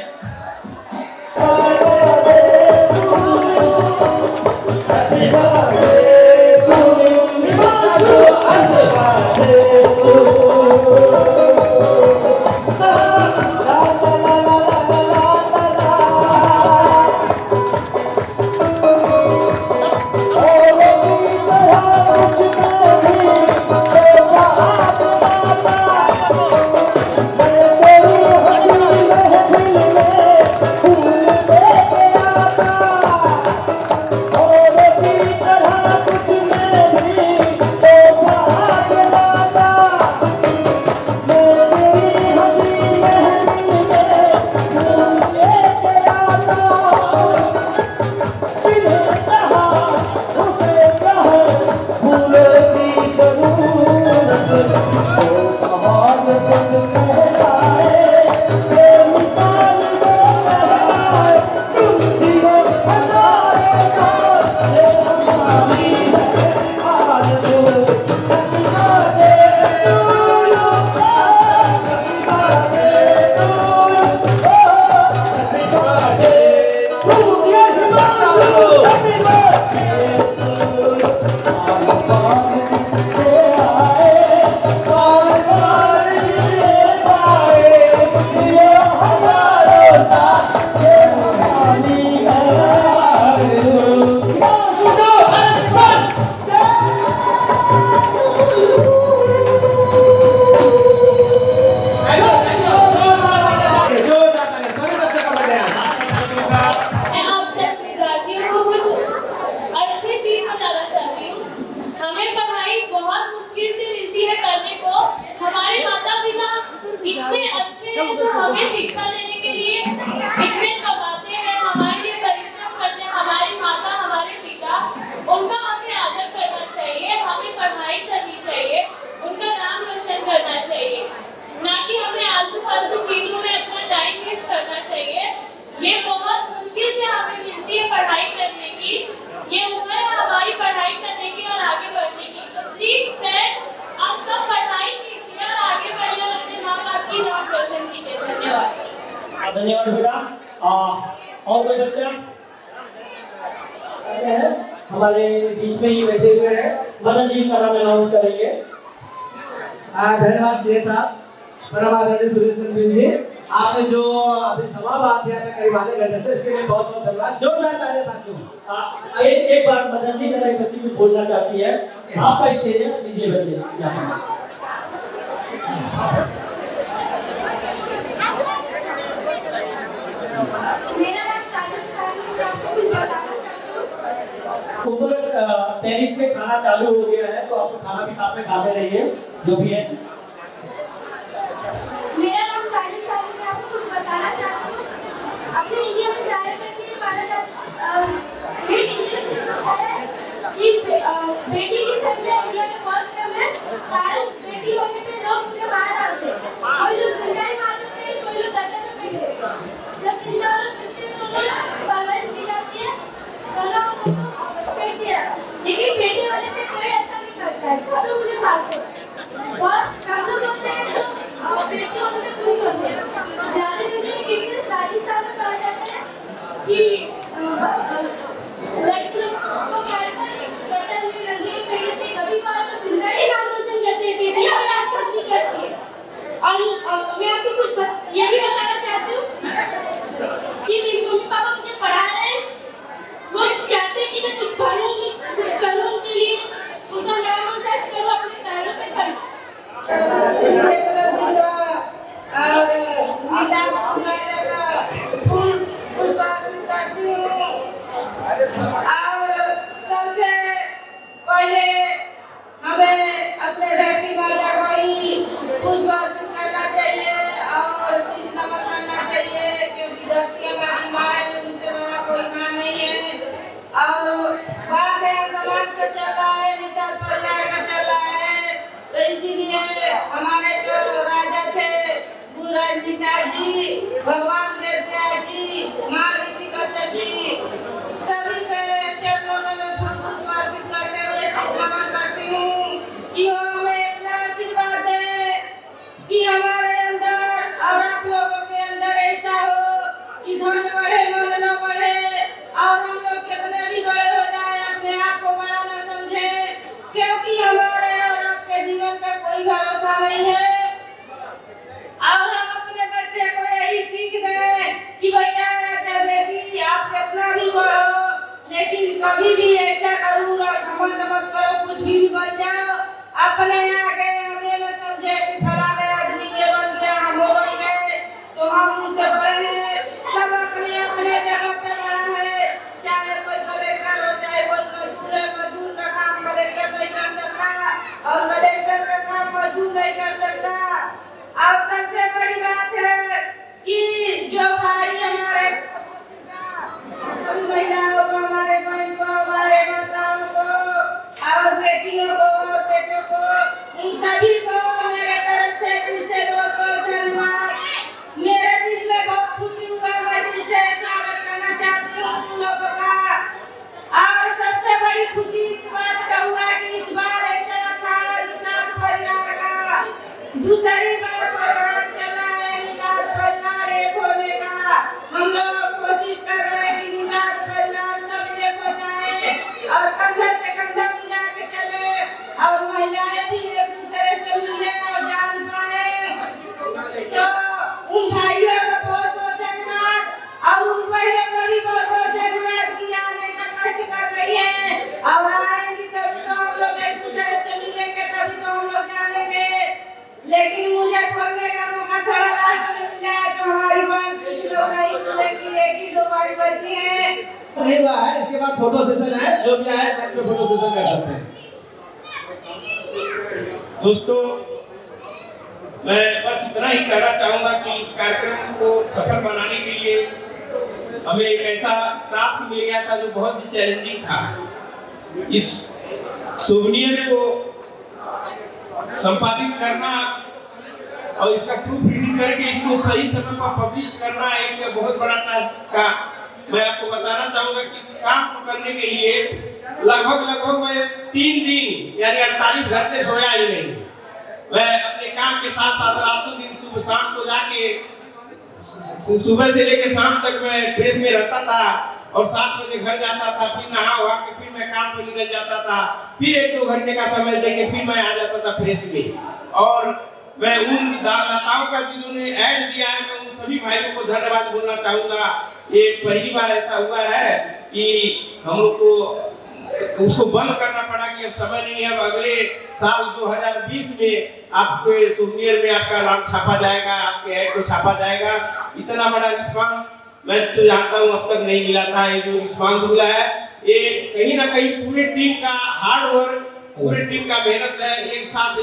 मैं आप सब विद्यार्थियों को कुछ अच्छी चीज बताना चाहती हूँ। हमें पढ़ाई बहुत मुश्किल से मिलती है करने को। हमारे माता पिता इतने अच्छे हैं जो हमें शिक्षा देने के लिए इतने कमाते हैं, हमारे लिए परिश्रम करते हैं। हमारी माता, हमारे पिता, उनका हमें आदर करना चाहिए, हमें पढ़ाई करनी चाहिए, उनका नाम रोशन करना चाहिए, ना कि हमें आलतू फालतू चीजों में अपना टाइम वेस्ट करना चाहिए। ये बहुत मुश्किल से हमें मिलती है पढ़ाई करने की। ये उम्र है हमारी पढ़ाई करने की और आगे बढ़ने की। तो प्लीज फ्रेंड्स, आप सब पढ़ाई कीजिए और आगे बढ़िए और अपने माँ बाप की नाम रोशन कीजिए। धन्यवाद। धन्यवाद बेटा। और कोई बच्चा हमारे बीच में ही बैठे हुए हैं, मदन जी का नाम अनाउंस करेंगे। धन्यवाद सीए साहब, परम आदरणीय सुरेश सिंह जी, आपने जो अभी समावाद दिया था कई बातें करने से, इसके लिए बहुत बहुत धन्यवाद। जोरदार तालियां साथियों। एक बार मदन जी मेरा एक बच्ची कुछ बोलना चाहती है। आपका स्टेज है, लीजिए बच्चे। मेरा नाम साजिद सानी है, आपको कुछ बताना चाहती हूँ। ऊपर टेरिस पे खाना चालू हो गया है, तो आप खाना भी साथ में खाते रहिए जो भी है। मेरा नाम साजिद सानी है, आपको कुछ बताना चाहती हूँ। अपने इंडिया में जाने के लिए हमारा बेटी की संख्या इंडिया में बहुत कम है। सारे बेटी होने पे लोग मुझे मार डालते हैं। कोई लोग जिंदा ही मार देते हैं, कोई लोग गड्ढे में फेंक देते हैं। जब जिंदा लोग मिलते हैं तो उन्हें परवरिश दी जाती है, वरना उनको फेंक दिया। लेकिन बेटी होने पे कोई ऐसा नहीं करता है, सब लोग मुझे मारते हैं। बहुत कम लोग होते हैं जो बेटी होने पे खुश होते हैं। जाने में किसी शादी साल में कहा जाता है कि लड़कियों को कहकर कटल में रंगीन पहनते, कभी बार तो जिंदा ही नाम रोशन करते हैं, बेटियां और राजपूत नहीं करती है। और मैं आपको कुछ ये भी बताना चाहती हूँ कि मेरे मम्मी पापा मुझे पढ़ा रहे हैं, वो चाहते हैं कि मैं कुछ पढ़ूं, कुछ करूं उनके लिए, उनका नाम रोशन करूं, अपने पैरों पे खड़ी। और सबसे पहले हमें अपने धरती माता को ही पुष्पार्पित करना चाहिए और शीश नमन करना चाहिए, क्योंकि धरती हमारी माँ है, उनसे बड़ा कोई माँ नहीं है। और बात है समाज का चल रहा है, निषाद परिवार का चल रहा है, तो इसीलिए हमारे जो राजा थे गुरुराज निषाद जी, भगवान वेदव्यास जी, माँ ऋषि कश्यप जी, सभी के चरणों में फूल पुष्प अर्पित करते हुए शीश नमन करती हूँ कि वो हमें इतना आशीर्वाद दे कि हमारे अंदर और आप लोगों के अंदर ऐसा हो कि धन बढ़े मन न बढ़े और हम लोग कितने भी बड़े हो जाए अपने आप को बड़ा न समझे, क्योंकि हमारे और आपके जीवन का कोई भरोसा नहीं है। और हम अपने बच्चे को यही सीख दें कि भैया अच्छा बेटी आप कितना भी बढ़ो, लेकिन कभी भी ऐसा करो और घमंड मत करो, कुछ भी बन जाओ, अपने आगे हमें न समझे कि फलाने आदमी ये बन गया, हम वो बन गए तो हम उनसे बड़े हैं। सब अपने अपने जगह पे बड़ा है, चाहे कोई कलेक्टर हो, चाहे कोई मजदूर है, मजदूर का काम कलेक्टर नहीं कर सकता और कलेक्टर का काम मजदूर नहीं कर सकता। और सबसे बड़ी बात है कि जो भाई हमारे महिलाओं को, हमारे बहन को, हमारे माताओं को और बेटियों को और बेटों को, उन सभी को मेरे तरफ से दिल से बहुत बहुत धन्यवाद। मेरे दिल में बहुत खुशी हुआ, मैं दिल से स्वागत करना चाहती हूँ उन लोगों का। और सबसे बड़ी खुशी इस बात का हुआ कि इस बार ऐसा था निषाद परिवार का दूसरी बार प्रोग्राम चला है निषाद परिवार एक होने का। हम लोग कोशिश कर रहे हैं कि निषाद परिवार सब एक हो जाए और कंधे से कंधा मिला जो हमारी बची है। नहीं हुआ है, इसके बाद फोटो सेशन है, जो भी आए मंच पे फोटो सेशन कर सकते हैं। दोस्तों, मैं बस इतना ही कहना चाहूंगा कि इस कार्यक्रम को सफल बनाने के लिए हमें एक ऐसा टास्क मिल गया था जो बहुत ही चैलेंजिंग था। इस सोवनियर को संपादित करना और इसका प्रूफ रीडिंग करके इसको सही समय पर पब्लिश करना एक बहुत बड़ा टास्क था। मैं आपको बताना चाहूंगा कि इस काम को करने के लिए लगभग मैं 3 दिन यानी 48 घंटे सोया ही नहीं। मैं अपने काम के साथ साथ रातों दिन सुबह शाम को जाके सुबह से लेकर शाम तक मैं प्रेस में रहता था और 7 बजे घर जाता था, फिर नहा हुआ के फिर मैं काम पर निकल जाता था, फिर 1-2 घंटे का समय देके फिर मैं आ जाता था प्रेस में। और मैं उन दाताओं का जिन्होंने ऐड दिया है, मैं उन सभी भाइयों को धन्यवाद बोलना चाहूंगा। ये पहली बार ऐसा हुआ है कि हम लोग को उसको बंद करना पड़ा कि अब समय नहीं है, अब अगले साल 2020 में आपके सोवनियर में आपका नाम छापा जाएगा, आपके ऐड को छापा जाएगा। इतना बड़ा रिस्पांस मैं तो जानता हूँ अब तक नहीं मिला था। ये जो रिस्पांस मिला है ये कहीं ना कहीं पूरे टीम का हार्ड वर्क, पूरे टीम का मेहनत है, एक साथ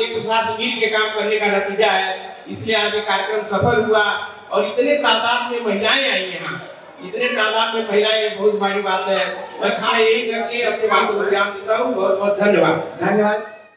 मिल के काम करने का नतीजा है। इसलिए आज ये कार्यक्रम सफल हुआ और इतने तादाद में महिलाएं आई यहाँ, इतने तादाद में महिलाएं, बहुत बड़ी बात है। मैं खाना यही करके अपने बातों को विराम देता हूँ। बहुत बहुत धन्यवाद। धन्यवाद।